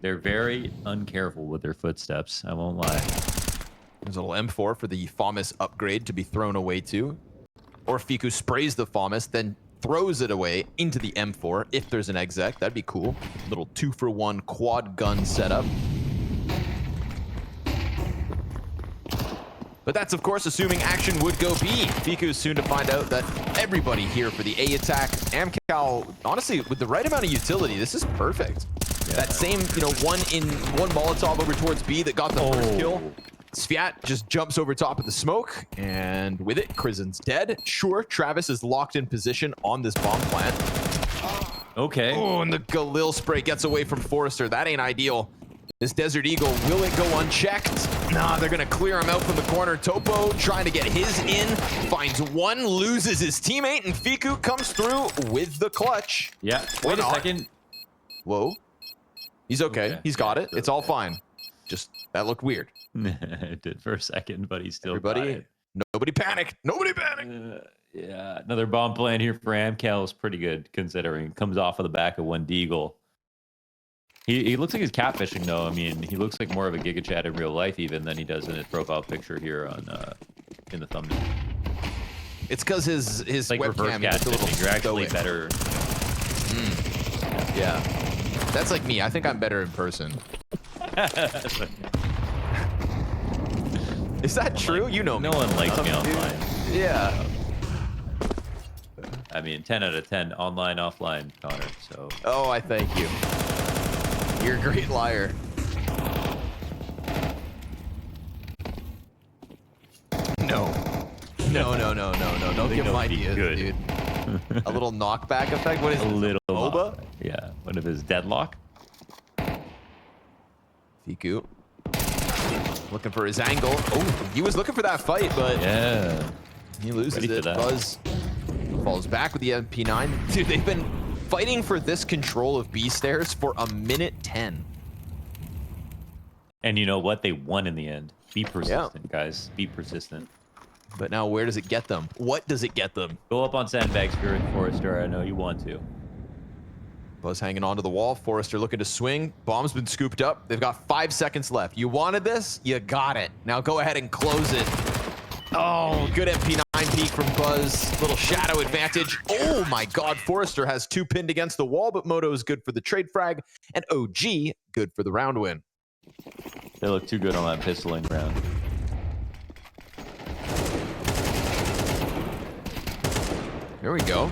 They're very uncareful with their footsteps. I won't lie. There's a little M4 for the FAMAS upgrade to be thrown away to. Or Fiku sprays the FAMAS, then throws it away into the M4 if there's an exec. That'd be cool. Little 2-for-1 quad gun setup. But that's, of course, assuming action would go B. Fiku is soon to find out that everybody here for the A attack. AMKAL, honestly, with the right amount of utility, this is perfect. Yeah. That same, you know, one Molotov over towards B that got the first kill. Sviat just jumps over top of the smoke, and with it, Krizen's dead. Sure, Travis is locked in position on this bomb plant. Okay. Oh, and the Galil spray gets away from Forrester. That ain't ideal. This Desert Eagle, will it go unchecked? Nah, they're gonna clear him out from the corner. Topo trying to get his in, finds one, loses his teammate, and Fiku comes through with the clutch. Yeah, wait a second. Whoa. He's okay. He's got it. It's all fine. Just, that looked weird. It did for a second, but he still Everybody, nobody panicked. Nobody panicked. Yeah, another bomb plan here for AMKAL is pretty good, considering. Comes off of the back of one Deagle. He looks like he's catfishing, though. I mean, he looks like more of a Giga Chad in real life, even, than he does in his profile picture here on in the thumbnail. It's because his like webcam reverse is a little catfishing. You're actually better. Yeah, that's like me. I think I'm better in person. Is that true? You know me. No one likes me online. Yeah. I mean, 10 out of 10 online, offline, Connor. So. Oh, I thank you. You're a great liar. No. Don't give him ideas, dude. A little knockback effect? What is it? A little MOBA? Yeah, one of his deadlock. Fiku. Looking for his angle. Oh, he was looking for that fight, but yeah, he loses it. Buzz falls back with the MP9. Dude, they've been fighting for this control of B stairs for 1:10. And you know what? They won in the end. Be persistent, guys. Be persistent. But now where does it get them? What does it get them? Go up on sandbags, Spirit Forrester. I know you want to. Buzz hanging onto the wall. Forrester looking to swing. Bomb's been scooped up. They've got 5 seconds left. You wanted this? You got it. Now go ahead and close it. Oh, good MP9 peek from Buzz. Little shadow advantage. Oh my God. Forrester has 2 pinned against the wall, but Moto is good for the trade frag, and OG good for the round win. They look too good on that pistoling round. There we go.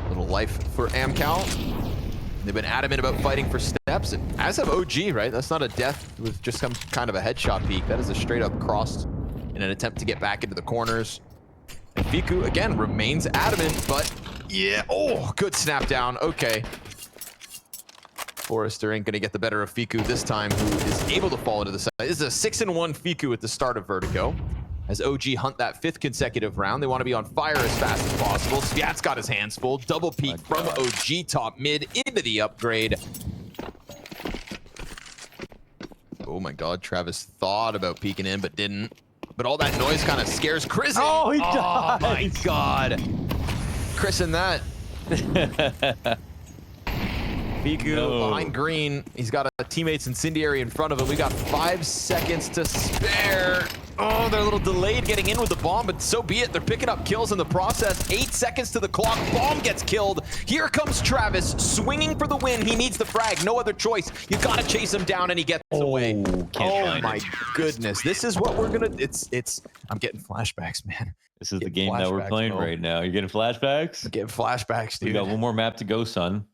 Little life for AMKAL. They've been adamant about fighting for steps, and as have OG, right? That's not a death with just some kind of a headshot peek. That is a straight up cross in an attempt to get back into the corners. And Fiku, again, remains adamant, but yeah. Oh, good snap down. Okay. Forrester ain't going to get the better of Fiku this time, who is able to fall into the side. This is a 6-1 Fiku at the start of Vertigo. As OG hunt that 5th consecutive round, they want to be on fire as fast as possible. Sviat's got his hands full. Double peek from OG top mid into the upgrade. Oh my God, Travis thought about peeking in, but didn't. But all that noise kind of scares Chris. Oh, he died. Oh my God. Chris in that. Fiku behind green. He's got a teammate's incendiary in front of him. We got 5 seconds to spare. Oh, they're a little delayed getting in with the bomb, but so be it. They're picking up kills in the process. 8 seconds to the clock. Bomb gets killed. Here comes Travis swinging for the win. He needs the frag. No other choice. You got to chase him down, and he gets away. Oh my goodness. This is what we're going to... I'm getting flashbacks, man. This is the game that we're playing right now. You're getting flashbacks? I'm getting flashbacks, dude. We got one more map to go, son.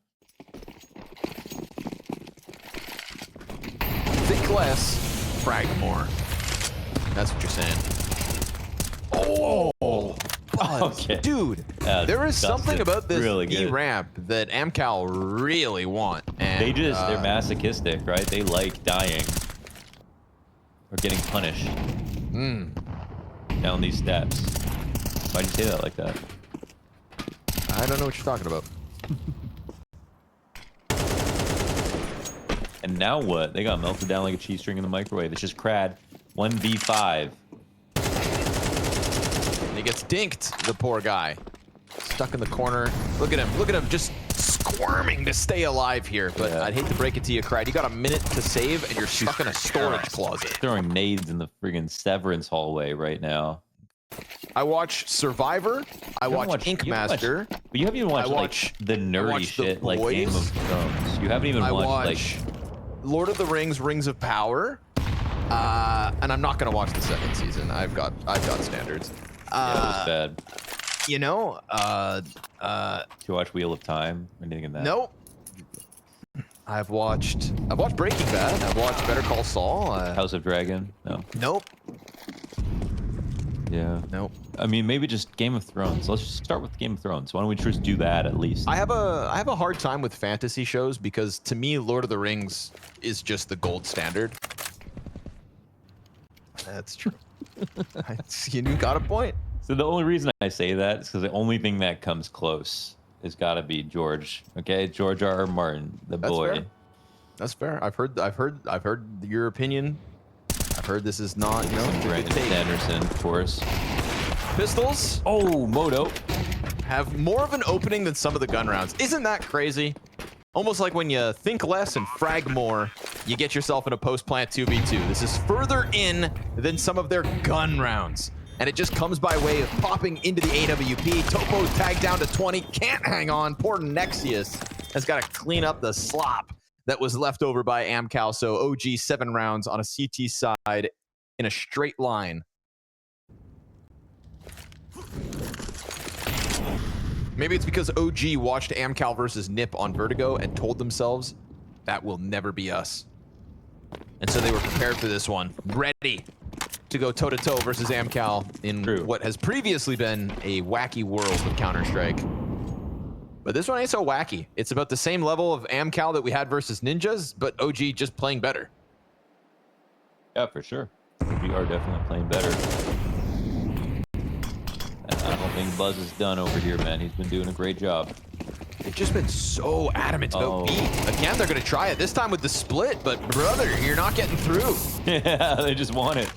Think less, frag more. That's what you're saying. Oh, okay. Dude, there is something about this E ramp that AMKAL really want. And they're masochistic, right? They like dying or getting punished down these steps. Why'd you say that like that? I don't know what you're talking about. And now what? They got melted down like a cheese string in the microwave. It's just Crad. 1v5. And he gets dinked, the poor guy. Stuck in the corner. Look at him. Look at him just squirming to stay alive here, but Yeah. I'd hate to break it to you, Cried. You got a minute to save, and you're stuck in a storage closet. Throwing nades in the friggin' Severance hallway right now. I watch Survivor. I watch Ink Master. But you haven't even watched like the nerdy shit like Game of Thrones. You haven't even watched like Lord of the Rings, Rings of Power. And I'm not gonna watch the second season. I've got standards. yeah, it was bad. You know, Did you watch Wheel of Time? Anything in that? nope. I've watched Breaking Bad. I've watched Better Call Saul. House of Dragon? No. Nope. Yeah. Nope. I mean, maybe just Game of Thrones. Let's just start with Game of Thrones. Why don't we just do that at least? I have a hard time with fantasy shows because to me, Lord of the Rings is just the gold standard. That's true. You got a point. So the only reason I say that is because the only thing that comes close has got to be George. Okay, George R. R. Martin, the boy. Fair. That's fair. I've heard your opinion. I've heard this is not, you know, Brandon Sanderson, of course. Pistols. Oh, Moto. Have more of an opening than some of the gun rounds. Isn't that crazy? Almost like when you think less and frag more, you get yourself in a post-plant 2v2. This is further in than some of their gun rounds. And it just comes by way of popping into the AWP. Topo's tagged down to 20, can't hang on. Poor Nexius has got to clean up the slop that was left over by AMKAL. So OG 7 rounds on a CT side in a straight line. Maybe it's because OG watched AMKAL versus Nip on Vertigo and told themselves that will never be us. And so they were prepared for this one, ready to go toe-to-toe versus AMKAL in what has previously been a wacky world of Counter-Strike. But this one ain't so wacky. It's about the same level of AMKAL that we had versus Ninjas, but OG just playing better. Yeah, for sure. We are definitely playing better. I don't think Buzz is done over here, man. He's been doing a great job. They've just been so adamant about B. Again, they're going to try it, this time with the split, but brother, you're not getting through. Yeah, they just want it.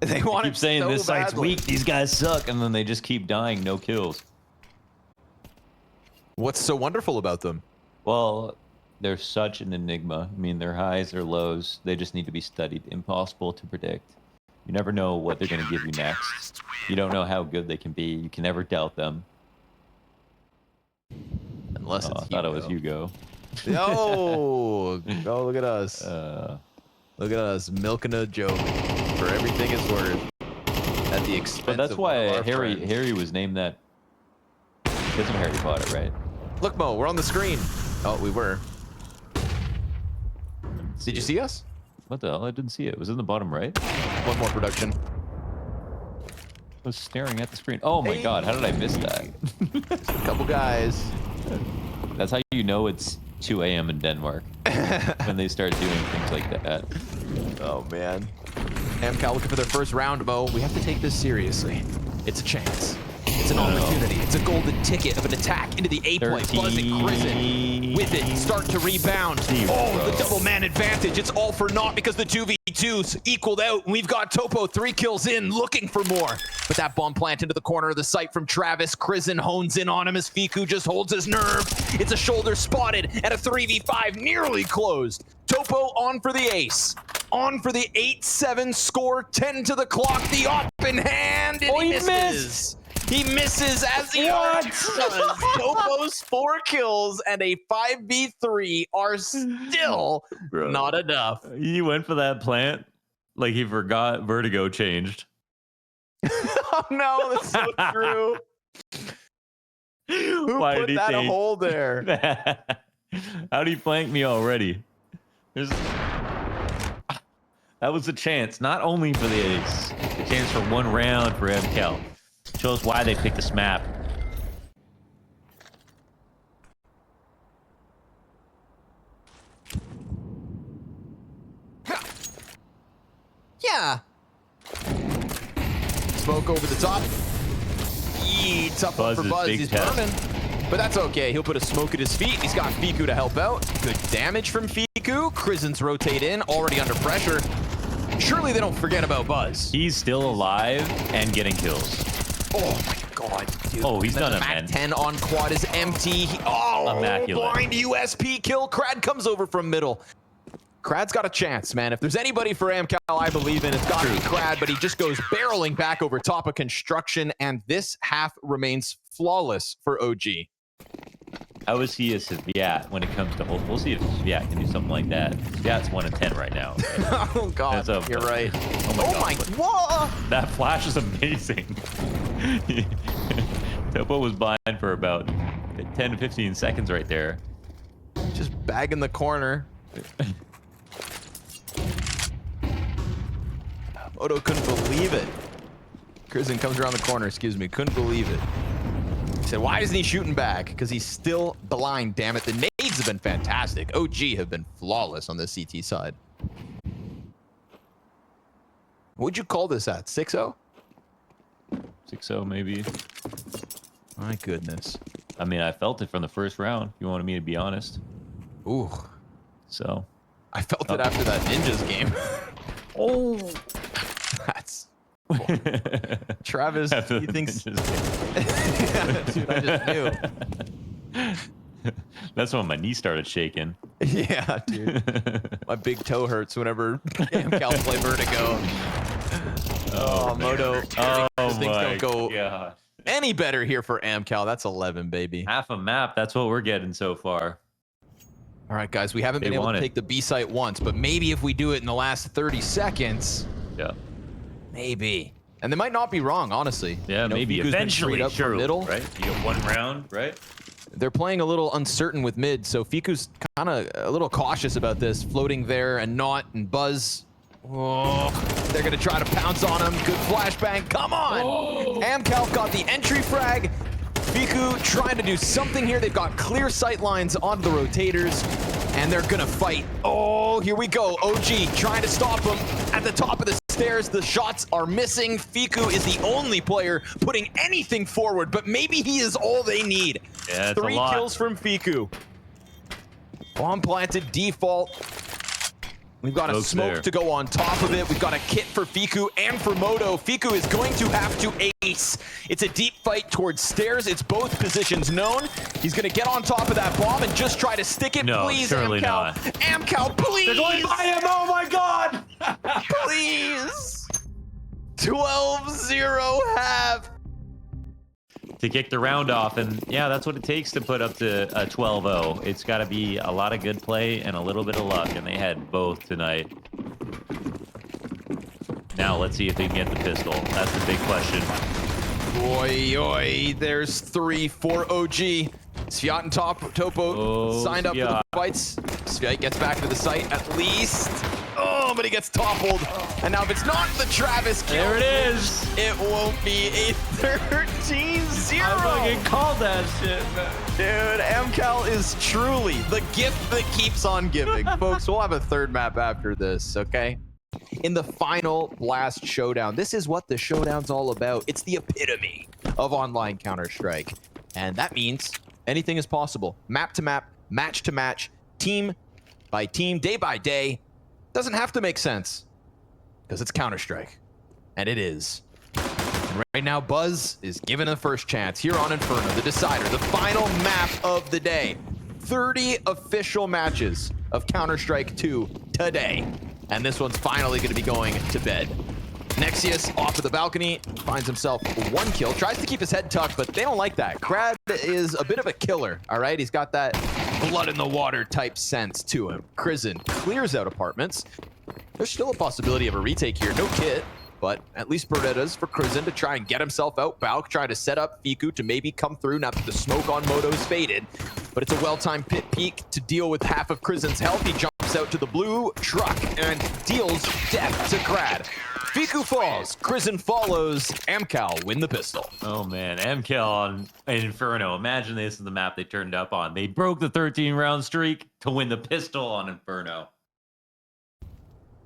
They want keep it saying so this site's badly. weak, these guys suck, and then they just keep dying, no kills. What's so wonderful about them? Well, they're such an enigma. I mean, their highs, their lows, they just need to be studied. Impossible to predict. You never know what they're going to give you next. You don't know how good they can be. You can never doubt them. Unless it's I thought it was Hugo. Oh, look at us. Look at us milking a joke for everything it's worth at the expense But that's of why our friends. Harry was named that because of Harry Potter, right? Look, Mo, we're on the screen. Oh, we were. Did you see us? What the hell? I didn't see it. It was in the bottom right. One more production. I was staring at the screen. Oh my god, how did I miss that? Just a couple guys. That's how you know it's 2 a.m. in Denmark. When they start doing things like that. Oh, man. AMKAL looking for their first round, Mo. We have to take this seriously. It's a chance. It's an opportunity. It's a golden ticket of an attack into the A point. Buzz and Crizzen with it start to rebound. Oh, the double man advantage. It's all for naught because the 2v2s equaled out. And we've got Topo 3 kills in, looking for more. But that bomb plant into the corner of the site from Travis. Crizzen hones in on him as Fiku just holds his nerve. It's a shoulder spotted and a 3v5 nearly closed. Topo on for the ace. On for the 8-7 score, 10 to the clock. The op in hand, and he misses. He misses as he does. Topo's 4 kills and a 5v3 are still not enough. He went for that plant like he forgot Vertigo changed. Oh no, that's so true. Who Why put did he that change? hole there? How'd he flank me already? That was a chance, not only for the ace, a chance for 1 round for AMKAL. Shows why they picked this map. Yeah. Smoke over the top. Yee, tough one for Buzz. He's burning. But that's okay. He'll put a smoke at his feet. He's got Fiku to help out. Good damage from Fiku. Crizzen's rotate in, already under pressure. Surely they don't forget about Buzz. He's still alive and getting kills. Oh my God, dude. Oh, he's done it, Mac man. 10 on quad is empty. Immaculate. Blind USP kill. Crad comes over from middle. Crad's got a chance, man. If there's anybody for AMKAL I believe in, it's got to be Crad, but he just goes barreling back over top of construction, and this half remains flawless for OG. How is he a Sviat when it comes to ult? We'll see if Sviat can do something like that. Sviat's 1 in 10 right now. Oh, God. You're right. Oh, my God. Whoa! That flash is amazing. Topo was blind for about 10 to 15 seconds right there. Just bagging the corner. Moto couldn't believe it. Crimson comes around the corner, excuse me. Couldn't believe it. He said, why isn't he shooting back? Because he's still blind, damn it. The nades have been fantastic. OG have been flawless on the CT side. What'd you call this at? 6-0? 6-0 maybe. My goodness. I mean, I felt it from the first round, if you wanted me to be honest. Ooh. So. I felt it after that Ninjas game. Oh. That's... Travis, he thinks... Dude, I just knew. That's when my knee started shaking. Yeah, dude. My big toe hurts whenever AMKAL play Vertigo. Oh, Moto. Things don't go any better here for AMKAL. That's 11, baby. Half a map. That's what we're getting so far. All right, guys. We haven't been able to take the B site once, but maybe if we do it in the last 30 seconds. Yeah. Maybe. And they might not be wrong, honestly. Yeah, you know, maybe Fiku's eventually. up Sure. middle. Right? You get 1 round, right? They're playing a little uncertain with mid, so Fiku's kind of a little cautious about this, floating there and not, and Buzz. Oh, they're going to try to pounce on him. Good flashbang. Come on. Oh. AMKAL got the entry frag. Fiku trying to do something here. They've got clear sight lines on the rotators, and they're going to fight. Oh, here we go. OG trying to stop him at the top of the stairs. The shots are missing. Fiku is the only player putting anything forward, but maybe he is all they need. Yeah, 3 kills from Fiku. Bomb planted, default. We've got a smoke to go on top of it. We've got a kit for Fiku and for Moto. Fiku is going to have to ace. It's a deep fight towards stairs. It's both positions known. He's going to get on top of that bomb and just try to stick it. No, please, surely AMKAL. not. AMKAL, please. They're going by him. Oh, my God. Please. 12-0 half. To kick the round off, and yeah, that's what it takes to put up to a 12-0. It's got to be a lot of good play and a little bit of luck, and they had both tonight. Now let's see if they can get the pistol. That's the big question. Oi, there's 3 for OG. Sviat and Topo signed up for the fights. Sviat gets back to the site at least. Oh, but he gets toppled. And now if it's not the Travis kill, there it is. It won't be a 13-0. I fucking called that shit, man. Dude, AMKAL is truly the gift that keeps on giving. Folks, we'll have a 3rd map after this, okay? In the final Blast Showdown. This is what the Showdown's all about. It's the epitome of online Counter-Strike. And that means anything is possible. Map to map, match to match, team by team, day by day. Doesn't have to make sense because it's Counter-Strike, and it is. And right now, Buzz is given a first chance here on Inferno, the decider, the final map of the day. 30 official matches of Counter-Strike 2 today, and this one's finally going to be going to bed. Nexius off of the balcony, finds himself 1 kill, tries to keep his head tucked, but they don't like that. Crad is a bit of a killer, all right? He's got that blood in the water type sense to him. Crimson clears out apartments. There's still a possibility of a retake here. No kit, but at least Beretta's for Crimson to try and get himself out. Balk trying to set up Fiku to maybe come through now that the smoke on Moto's faded. But it's a well-timed pit peek to deal with half of Crimson's health. He jumps out to the blue truck and deals death to Crad. Fiku falls, Crimson follows, AMKAL win the pistol. Oh man, AMKAL on Inferno. Imagine this is the map they turned up on. They broke the 13-round streak to win the pistol on Inferno.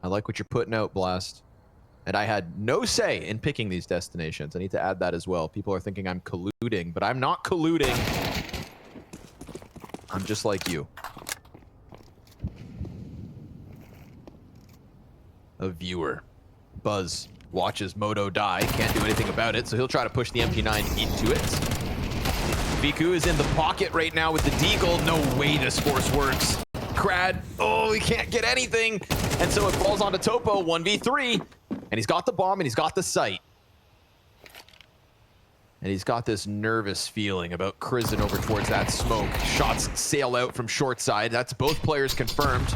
I like what you're putting out, Blast. And I had no say in picking these destinations. I need to add that as well. People are thinking I'm colluding, but I'm not colluding. I'm just like you. A viewer. Buzz watches Moto die. Can't do anything about it, so he'll try to push the MP9 into it. Viku is in the pocket right now with the deagle. No way this force works. Krad, oh, he can't get anything. And so it falls onto Topo, 1v3. And he's got the bomb and he's got the sight. And he's got this nervous feeling about Crizin over towards that smoke. Shots sail out from short side. That's both players confirmed.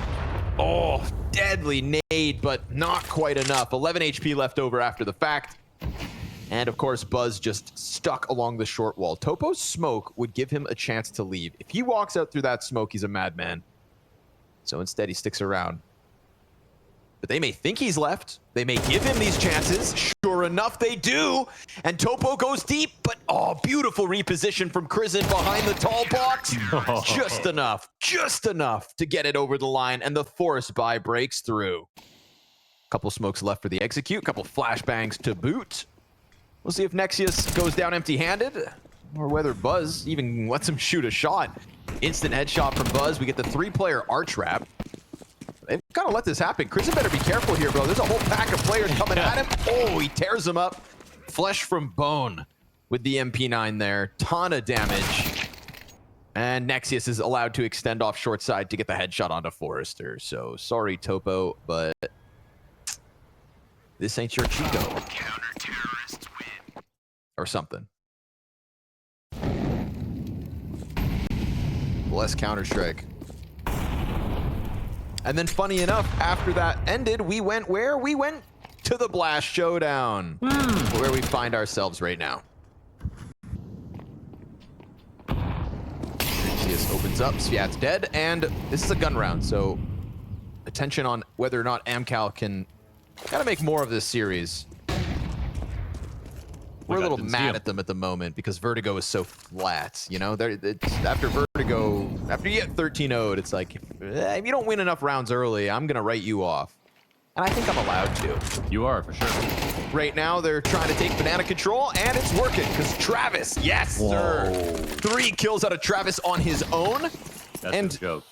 Oh, deadly nade, but not quite enough. 11 HP left over after the fact. And of course, Buzz just stuck along the short wall. Topo's smoke would give him a chance to leave. If he walks out through that smoke, he's a madman. So instead, he sticks around. But they may think he's left. They may give him these chances. Sure enough, they do. And Topo goes deep, but oh, beautiful reposition from Crizin behind the tall box. Just enough to get it over the line, and the force buy breaks through. Couple smokes left for the execute, couple flashbangs to boot. We'll see if Nexius goes down empty-handed, or whether Buzz even lets him shoot a shot. Instant headshot from Buzz. We get the 3-player arch wrap. They've got to let this happen. Crizin better be careful here, bro. There's a whole pack of players coming at him. Oh, he tears him up. Flesh from bone with the MP9 there. Ton of damage. And Nexius is allowed to extend off short side to get the headshot onto Forrester. So sorry, Topo, but this ain't your Chico. Or something. Less Counter-Strike. And then funny enough, after that ended, we went where? We went to the Blast Showdown, where we find ourselves right now. Nexius opens up, Sviat's dead, and this is a gun round, so attention on whether or not AMKAL can kind of make more of this series. We're a little mad at them at the moment because Vertigo is so flat, you know? After Vertigo, after you get 13-0'd, it's like, if you don't win enough rounds early, I'm going to write you off. And I think I'm allowed to. You are, for sure. Right now, they're trying to take banana control, and it's working because Travis, yes, sir. 3 kills out of Travis on his own. That's a joke.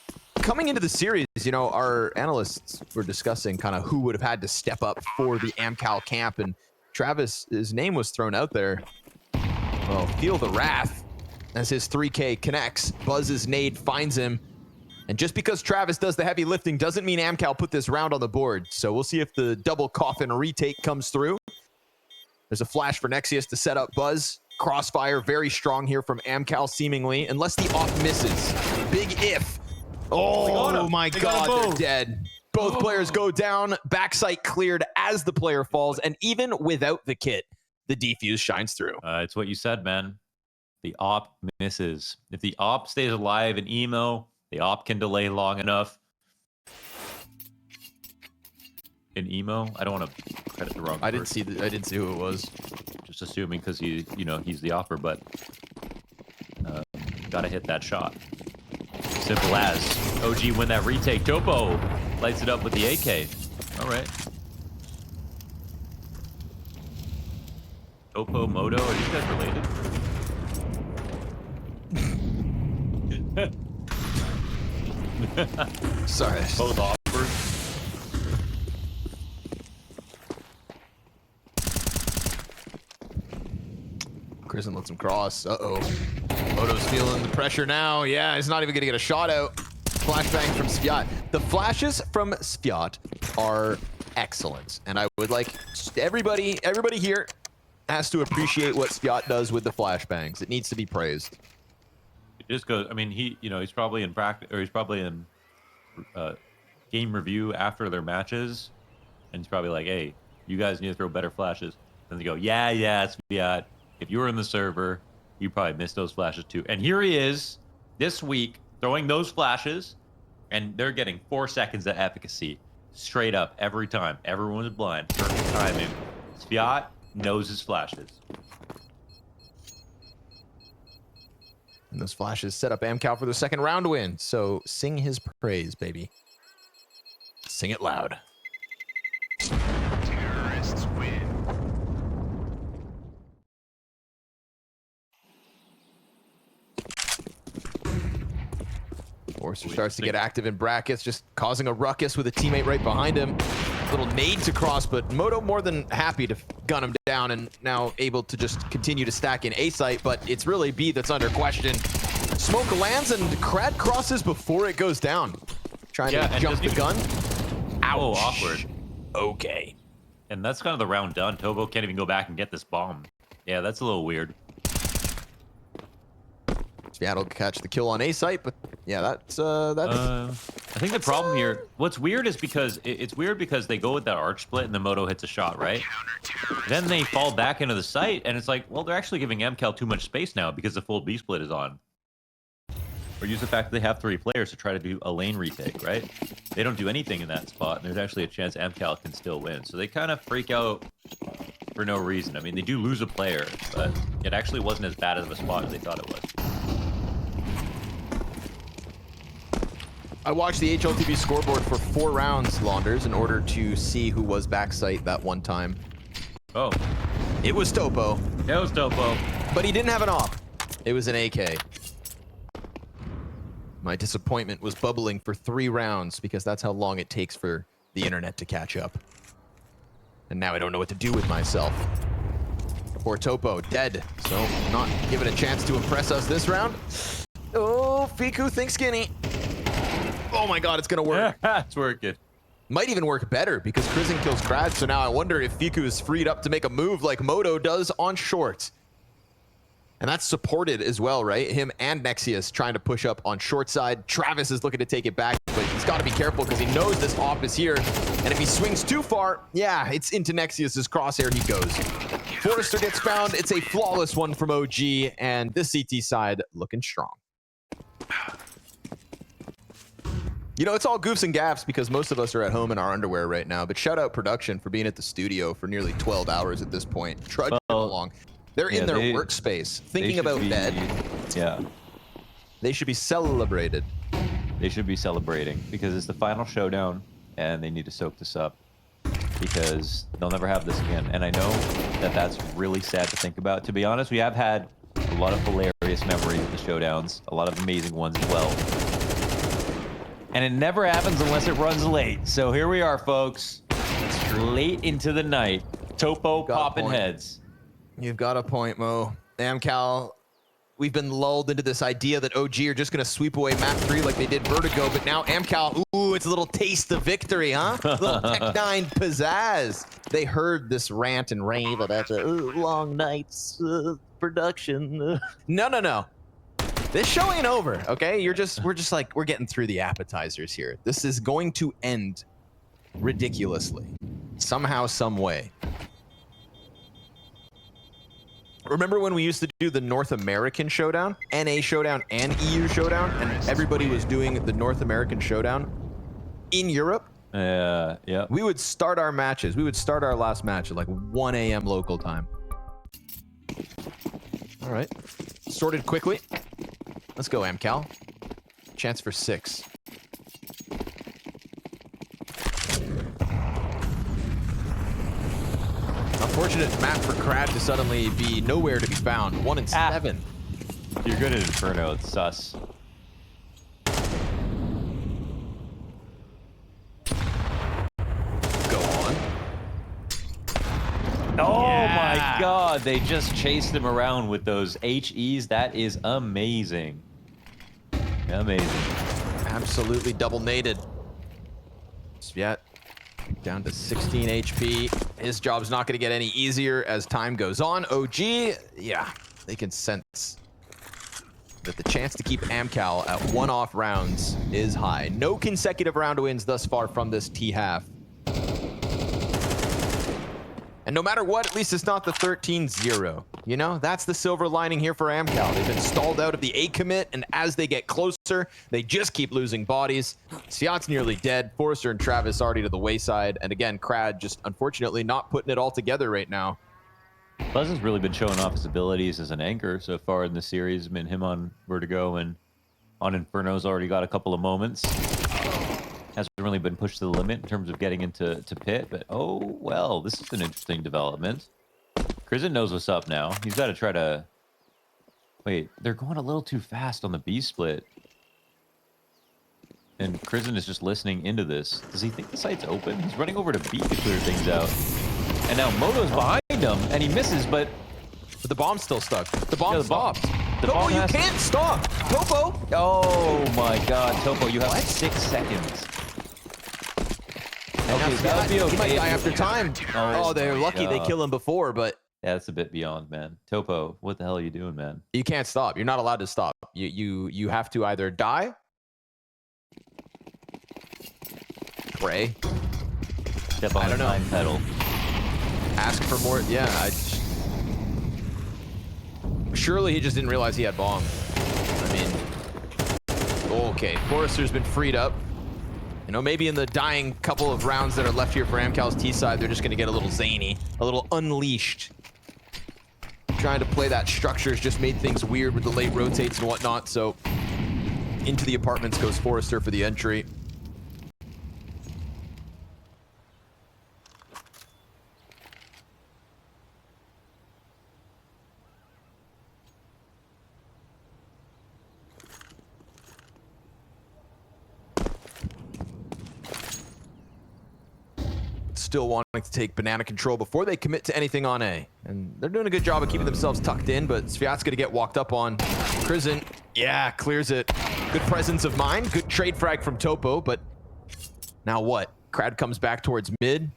Coming into the series, you know, our analysts were discussing kind of who would have had to step up for the AMKAL camp, and Travis, his name was thrown out there. Well, feel the wrath as his 3K connects. Buzz's nade finds him. And just because Travis does the heavy lifting doesn't mean AMKAL put this round on the board. So we'll see if the double coffin retake comes through. There's a flash for Nexius to set up Buzz. Crossfire very strong here from AMKAL seemingly, unless the off misses. Big if. Oh my God, they're dead. Both players go down, backside cleared as the player falls, and even without the kit, the defuse shines through. It's what you said, man. The op misses. If the op stays alive in emo, the op can delay long enough. In emo, I don't want to credit the wrong person. I didn't see who it was. Just assuming because he's the offer, but gotta hit that shot. Simple as. OG win that retake. Topo lights it up with the AK. All right. Topo, Moto, are these guys related? Sorry. Both offers. Crizin lets him cross. Uh-oh. Moto's feeling the pressure now. Yeah, he's not even going to get a shot out. Flashbang from Sviat. The flashes from Sviat are excellent. And I would like everybody here has to appreciate what Sviat does with the flashbangs. It needs to be praised. It just goes, I mean, he's probably in practice, or he's probably in game review after their matches. And he's probably like, hey, you guys need to throw better flashes. And they go, yeah, Sviat. If you were in the server, you probably missed those flashes too. And here he is this week throwing those flashes, and they're getting 4 seconds of efficacy straight up every time. Everyone's blind. Perfect timing. Sviat knows his flashes. And those flashes set up AMKAL for the second round win. So sing his praise, baby. Sing it loud. Terrorists win. Forster starts to get active in brackets, just causing a ruckus with a teammate right behind him. Little nade to cross, but Moto more than happy to gun him down and now able to just continue to stack in A site, but it's really B that's under question. Smoke lands and Krad crosses before it goes down. Trying to jump the gun. Ouch. Oh, awkward. Okay. And that's kind of the round done. Tobo can't even go back and get this bomb. Yeah, that's a little weird. Seattle catch the kill on A site, but yeah, that's I think the problem here, what's weird is because it's weird because they go with that arch split and the Moto hits a shot, right? Then they fall back into the site and it's like, well, they're actually giving AMKAL too much space now because the full B split is on. Or use the fact that they have 3 players to try to do a lane retake, right? They don't do anything in that spot, and there's actually a chance AMKAL can still win. So they kind of freak out for no reason. I mean, they do lose a player, but it actually wasn't as bad of a spot as they thought it was. I watched the HLTV scoreboard for 4 rounds, Launders, in order to see who was backsite that one time. Oh. It was Topo. It was Topo. But he didn't have an op. It was an AK. My disappointment was bubbling for 3 rounds because that's how long it takes for the internet to catch up. And now I don't know what to do with myself. Poor Topo, dead. So not given a chance to impress us this round. Oh, Fiku thinks skinny. Oh my god, it's gonna work. It's working. Might even work better because Clinching kills Krad, so now I wonder if Fiku is freed up to make a move like Moto does on short. And that's supported as well, right? Him and Nexius trying to push up on short side. Travis is looking to take it back, but he's got to be careful because he knows this op is here. And if he swings too far, yeah, it's into Nexius's crosshair he goes. Forrester gets found. It's a flawless one from OG, and this CT side looking strong. You know, it's all goofs and gaffs because most of us are at home in our underwear right now, but shout out production for being at the studio for nearly 12 hours at this point, trudging along. They're in their workspace, thinking about bed. Yeah. They should be celebrated. They should be celebrating because it's the final showdown and they need to soak this up because they'll never have this again. And I know that that's really sad to think about. To be honest, we have had a lot of hilarious memories of the showdowns, a lot of amazing ones as well. And it never happens unless it runs late. So here we are, folks. Late into the night. Topo popping heads. You've got a point, Mo. AMKAL, we've been lulled into this idea that OG are just going to sweep away map 3 like they did Vertigo, but now AMKAL, ooh, it's a little taste of victory, huh? A little Tech 9 pizzazz. They heard this rant and rave about long nights, production. No. This show ain't over, okay? We're just like, we're getting through the appetizers here. This is going to end ridiculously. Somehow, some way. Remember when we used to do the North American Showdown, NA Showdown, and EU Showdown, and everybody was doing the North American Showdown in Europe? Yeah. We would start our matches. We would start our last match at like 1 a.m. local time. All right. Sorted quickly. Let's go, AMKAL. Chance for 6. Unfortunate map for Krad to suddenly be nowhere to be found. 1 in 7. You're good at Inferno. It's sus. Go on. Oh my god, they just chased him around with those HEs. That is amazing. Amazing. Absolutely double naded. Sviat down to 16 HP. His job's not going to get any easier as time goes on. OG, yeah, they can sense that the chance to keep AMKAL at 1-off rounds is high. No consecutive round wins thus far from this T-half. And no matter what, at least it's not the 13-0. You know, that's the silver lining here for AMKAL. They've been stalled out of the A commit, and as they get closer, they just keep losing bodies. Siat's nearly dead. Forrester and Travis already to the wayside. And again, Krad just unfortunately not putting it all together right now. Buzz has really been showing off his abilities as an anchor so far in the series. I mean, him on Vertigo and on Inferno's already got a couple of moments. Hasn't really been pushed to the limit in terms of getting into pit, but oh, well, this is an interesting development. Crizin knows what's up now. He's got to try to... Wait, they're going a little too fast on the B split. And Crizin is just listening into this. Does he think the site's open? He's running over to B to clear things out. And now Moto's behind him, and he misses, but the bomb's still stuck. The bomb stopped. Topo, you can't stop. Topo. Oh my God, Topo, you have 6 seconds. Okay, that would be okay. He might die after time. Oh, they're lucky they kill him before, but yeah, that's a bit beyond, man. Topo, what the hell are you doing, man? You can't stop. You're not allowed to stop. You have to either die, pray. Step on the time pedal. Ask for more. Yeah, surely he just didn't realize he had bomb. I mean, okay, Forrester's been freed up. You know, maybe in the dying couple of rounds that are left here for AMKAL's T side, they're just going to get a little zany, a little unleashed. Trying to play that structures just made things weird with the late rotates and whatnot. So into the apartments goes Forrester for the entry. Still wanting to take banana control before they commit to anything on A. And they're doing a good job of keeping themselves tucked in, but Sviat's gonna get walked up on. Crizin, yeah, clears it. Good presence of mind, good trade frag from Topo, but now what? Crowd comes back towards mid.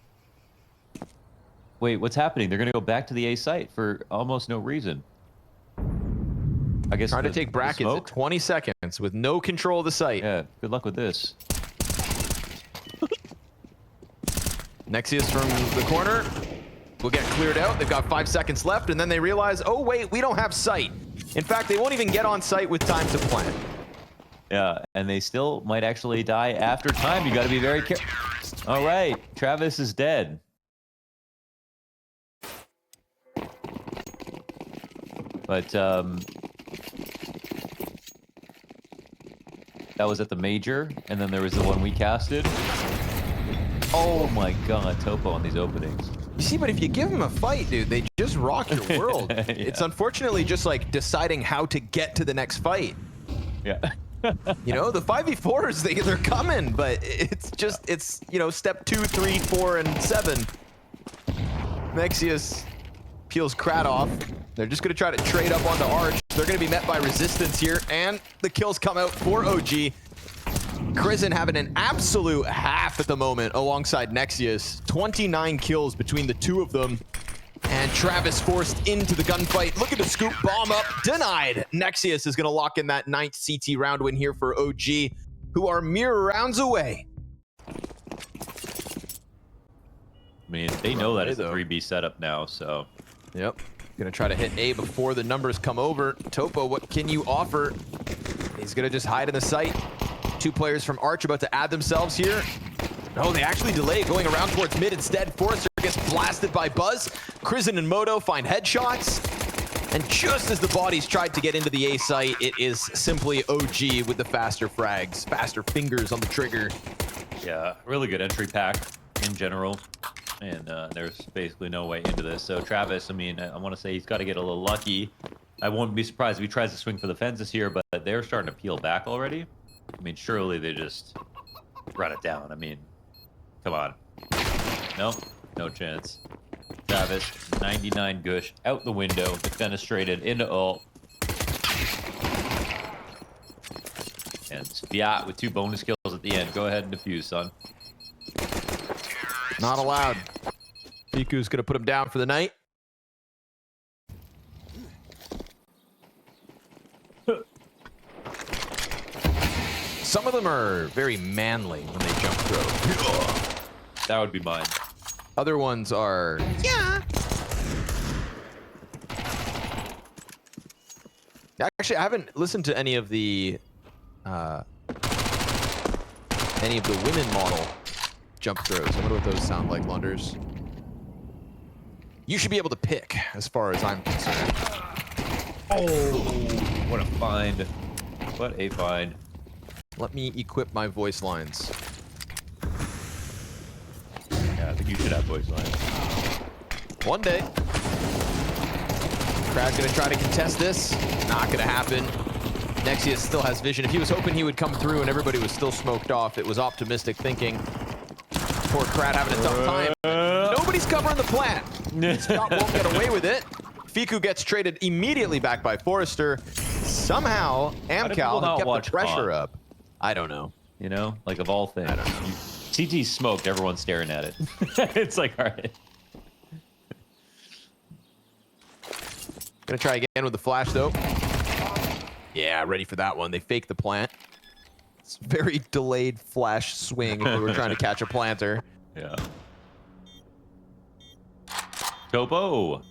Wait, what's happening? They're gonna go back to the A site for almost no reason. I guess trying to take brackets at 20 seconds with no control of the site. Yeah, good luck with this. Nexius from the corner will get cleared out. They've got 5 seconds left, and then they realize, oh wait, we don't have sight. In fact, they won't even get on site with time to plant. Yeah, and they still might actually die after time. You got to be very careful. All right, Travis is dead. But that was at the major, and then there was the one we casted. Oh my God, Topo on these openings. You see, but if you give them a fight, dude, they just rock your world. Yeah. It's unfortunately just like deciding how to get to the next fight. Yeah. You know, the 5v4s, they're coming, but it's just, it's, you know, step 2, 3, 4, and 7. Nexius peels Krat off. They're just going to try to trade up onto Arch. They're going to be met by resistance here, and the kills come out for OG. Crizin having an absolute half at the moment alongside Nexius. 29 kills between the two of them. And Travis forced into the gunfight. Look at the scoop bomb up. Denied. Nexius is going to lock in that 9th CT round win here for OG, who are mere rounds away. I mean, they know that it's a 3B setup now, so. Yep. Going to try to hit A before the numbers come over. Topo, what can you offer? He's going to just hide in the site. 2 players from Arch about to add themselves here. No, they actually delay going around towards mid instead. Forrester gets blasted by Buzz. Crizin and Moto find headshots. And just as the bodies tried to get into the A site, it is simply OG with the faster frags, faster fingers on the trigger. Yeah, really good entry pack in general. And there's basically no way into this. So Travis, I mean, I want to say he's got to get a little lucky. I won't be surprised if he tries to swing for the fences here, but they're starting to peel back already. I mean, surely they just run it down. I mean, come on. Nope, no chance. Travis, 99 gush, out the window, defenestrated into ult. And Sviat with 2 bonus kills at the end. Go ahead and defuse, son. Not allowed. Piku's going to put him down for the night. Some of them are very manly when they jump throw. That would be mine. Other ones are, yeah. Actually, I haven't listened to any of the women model jump throws. I wonder what those sound like, Lunders. You should be able to pick, as far as I'm concerned. Oh, what a find. What a find. Let me equip my voice lines. Yeah, I think you should have voice lines. One day. Crowd gonna try to contest this. Not gonna happen. Nexius still has vision. If he was hoping he would come through and everybody was still smoked off, it was optimistic thinking. Poor Krat having a tough time. Nobody's covering the plant. Scott won't get away with it. Fiku gets traded immediately back by Forrester. Somehow, AMKAL have kept the pressure up. I don't know. You know, like of all things. I don't know. CT smoked, everyone's staring at it. It's like, all right. Gonna try again with the flash, though. Yeah, ready for that one. They fake the plant. It's very delayed flash swing if we were trying to catch a planter. Yeah. Topo.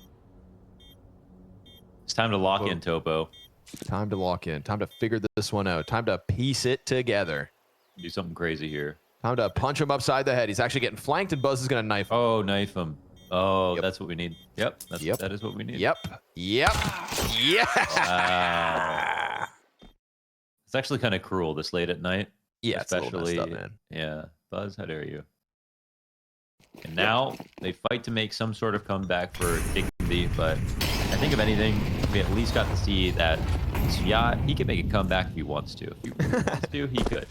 It's time to lock in, Topo. Time to lock in. Time to figure this one out. Time to piece it together. Do something crazy here. Time to punch him upside the head. He's actually getting flanked, and Buzz is going to knife him. Oh, knife him. Oh, Yep. That's what we need. Yep. That is what we need. Yep. Yeah. It's actually kind of cruel this late at night. Yeah, especially, it's a little messed up, man. Yeah. Buzz, how dare you? And now they fight to make some sort of comeback for Dignity, but I think if anything, we at least got to see that Sviat, he can make a comeback if he wants to. If he really wants to, he could.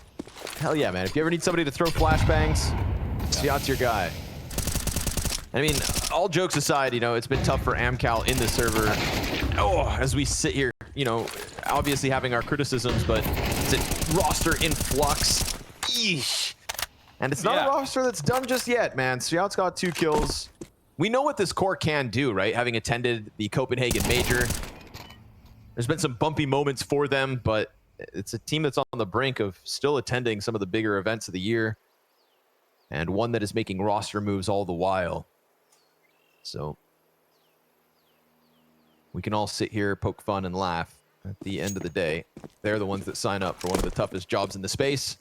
Hell yeah, man. If you ever need somebody to throw flashbangs, Sviat's your guy. I mean, all jokes aside, you know, it's been tough for AMKAL in the server. Oh, as we sit here, you know, obviously having our criticisms, but it's a roster in flux. Eesh. And it's not a roster that's done just yet, man. Sviat's got 2 kills. We know what this core can do, right? Having attended the Copenhagen Major. There's been some bumpy moments for them, but it's a team that's on the brink of still attending some of the bigger events of the year. And one that is making roster moves all the while. So we can all sit here, poke fun, and laugh. At the end of the day, they're the ones that sign up for one of the toughest jobs in the space.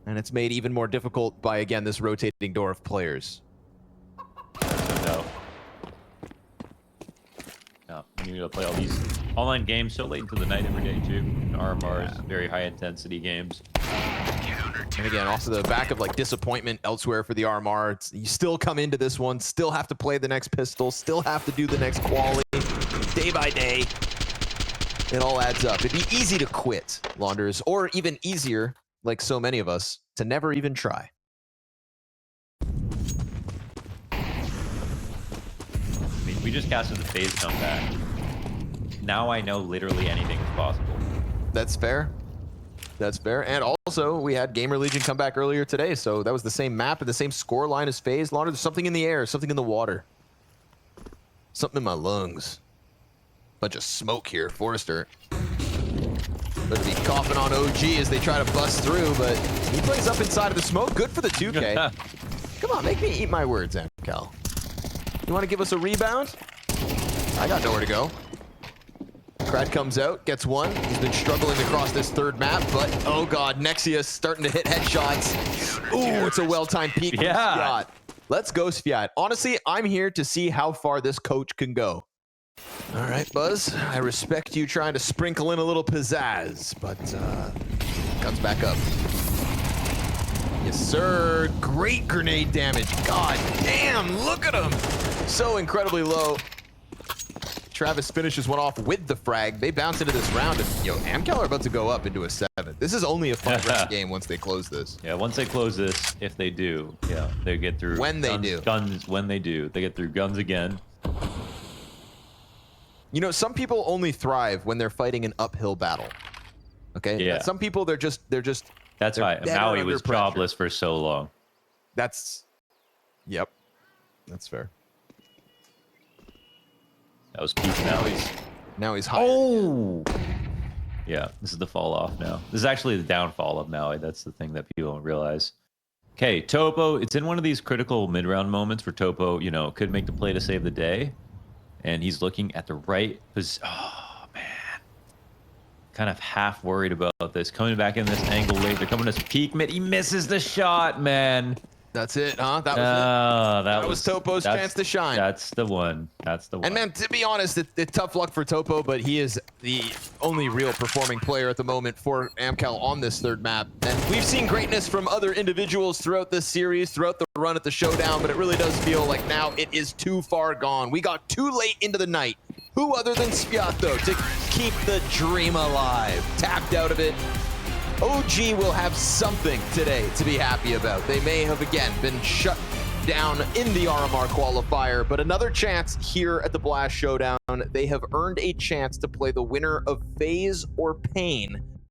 And it's made even more difficult by, again, this rotating door of players. No. No, you need to play all these online games so late into the night every day, too. RMRs, very high-intensity games. And again, also the back of like disappointment elsewhere for the RMR. You still come into this one, still have to play the next pistol, still have to do the next quali, day by day. It all adds up. It'd be easy to quit, Launders, or even easier, like so many of us, to never even try. I mean, we just casted the phase comeback. Now I know literally anything is possible. That's fair. That's fair. And also, we had Gamer Legion come back earlier today, so that was the same map and the same score line as FaZe. Launder, there's something in the air, something in the water. Something in my lungs. Bunch of smoke here, Forrester. Better be coughing on OG as they try to bust through, but he plays up inside of the smoke. Good for the 2K. Come on, make me eat my words, AMKAL. You want to give us a rebound? I got nowhere to go. Krat comes out, gets one. He's been struggling across this third map, but oh god, Nexius starting to hit headshots. Ooh, it's a well-timed peek from Sviat. Let's go, Sviat. Honestly, I'm here to see how far this coach can go. All right, Buzz, I respect you trying to sprinkle in a little pizzazz, but comes back up. Yes, sir. Great grenade damage. God damn, look at him. So incredibly low. Travis finishes one off with the frag. They bounce into this round, and AMKAL are about to go up into a 7. This is only a 5-round game once they close this. Yeah, once they close this, if they do, they get through. When they do. Guns, when they do. They get through guns again. You know, some people only thrive when they're fighting an uphill battle. Okay? Yeah. Some people, they're just... That's why Maui was jobless for so long. That's... Yep. That's fair. That was peak Maui's. Now he's high. Oh! Yeah, this is the fall off now. This is actually the downfall of Maui. That's the thing that people don't realize. Okay, Topo, it's in one of these critical mid-round moments where Topo, could make the play to save the day. And he's looking at the right position. Oh, man. Kind of half worried about this. Coming back in this angle late. They're coming to peak mid. He misses the shot, man. That's it, huh? That was it. That was Topo's chance to shine. That's the one. That's the one. And man, to be honest, it's tough luck for Topo, but he is the only real performing player at the moment for AMKAL on this third map. And we've seen greatness from other individuals throughout this series, throughout the run at the Showdown, but it really does feel like now it is too far gone. We got too late into the night Who other than Spiatto to keep the dream alive? Tapped out of it. OG will have something today to be happy about. They may have, again, been shut down in the RMR qualifier, but another chance here at the Blast Showdown. They have earned a chance to play the winner of FaZe or Pain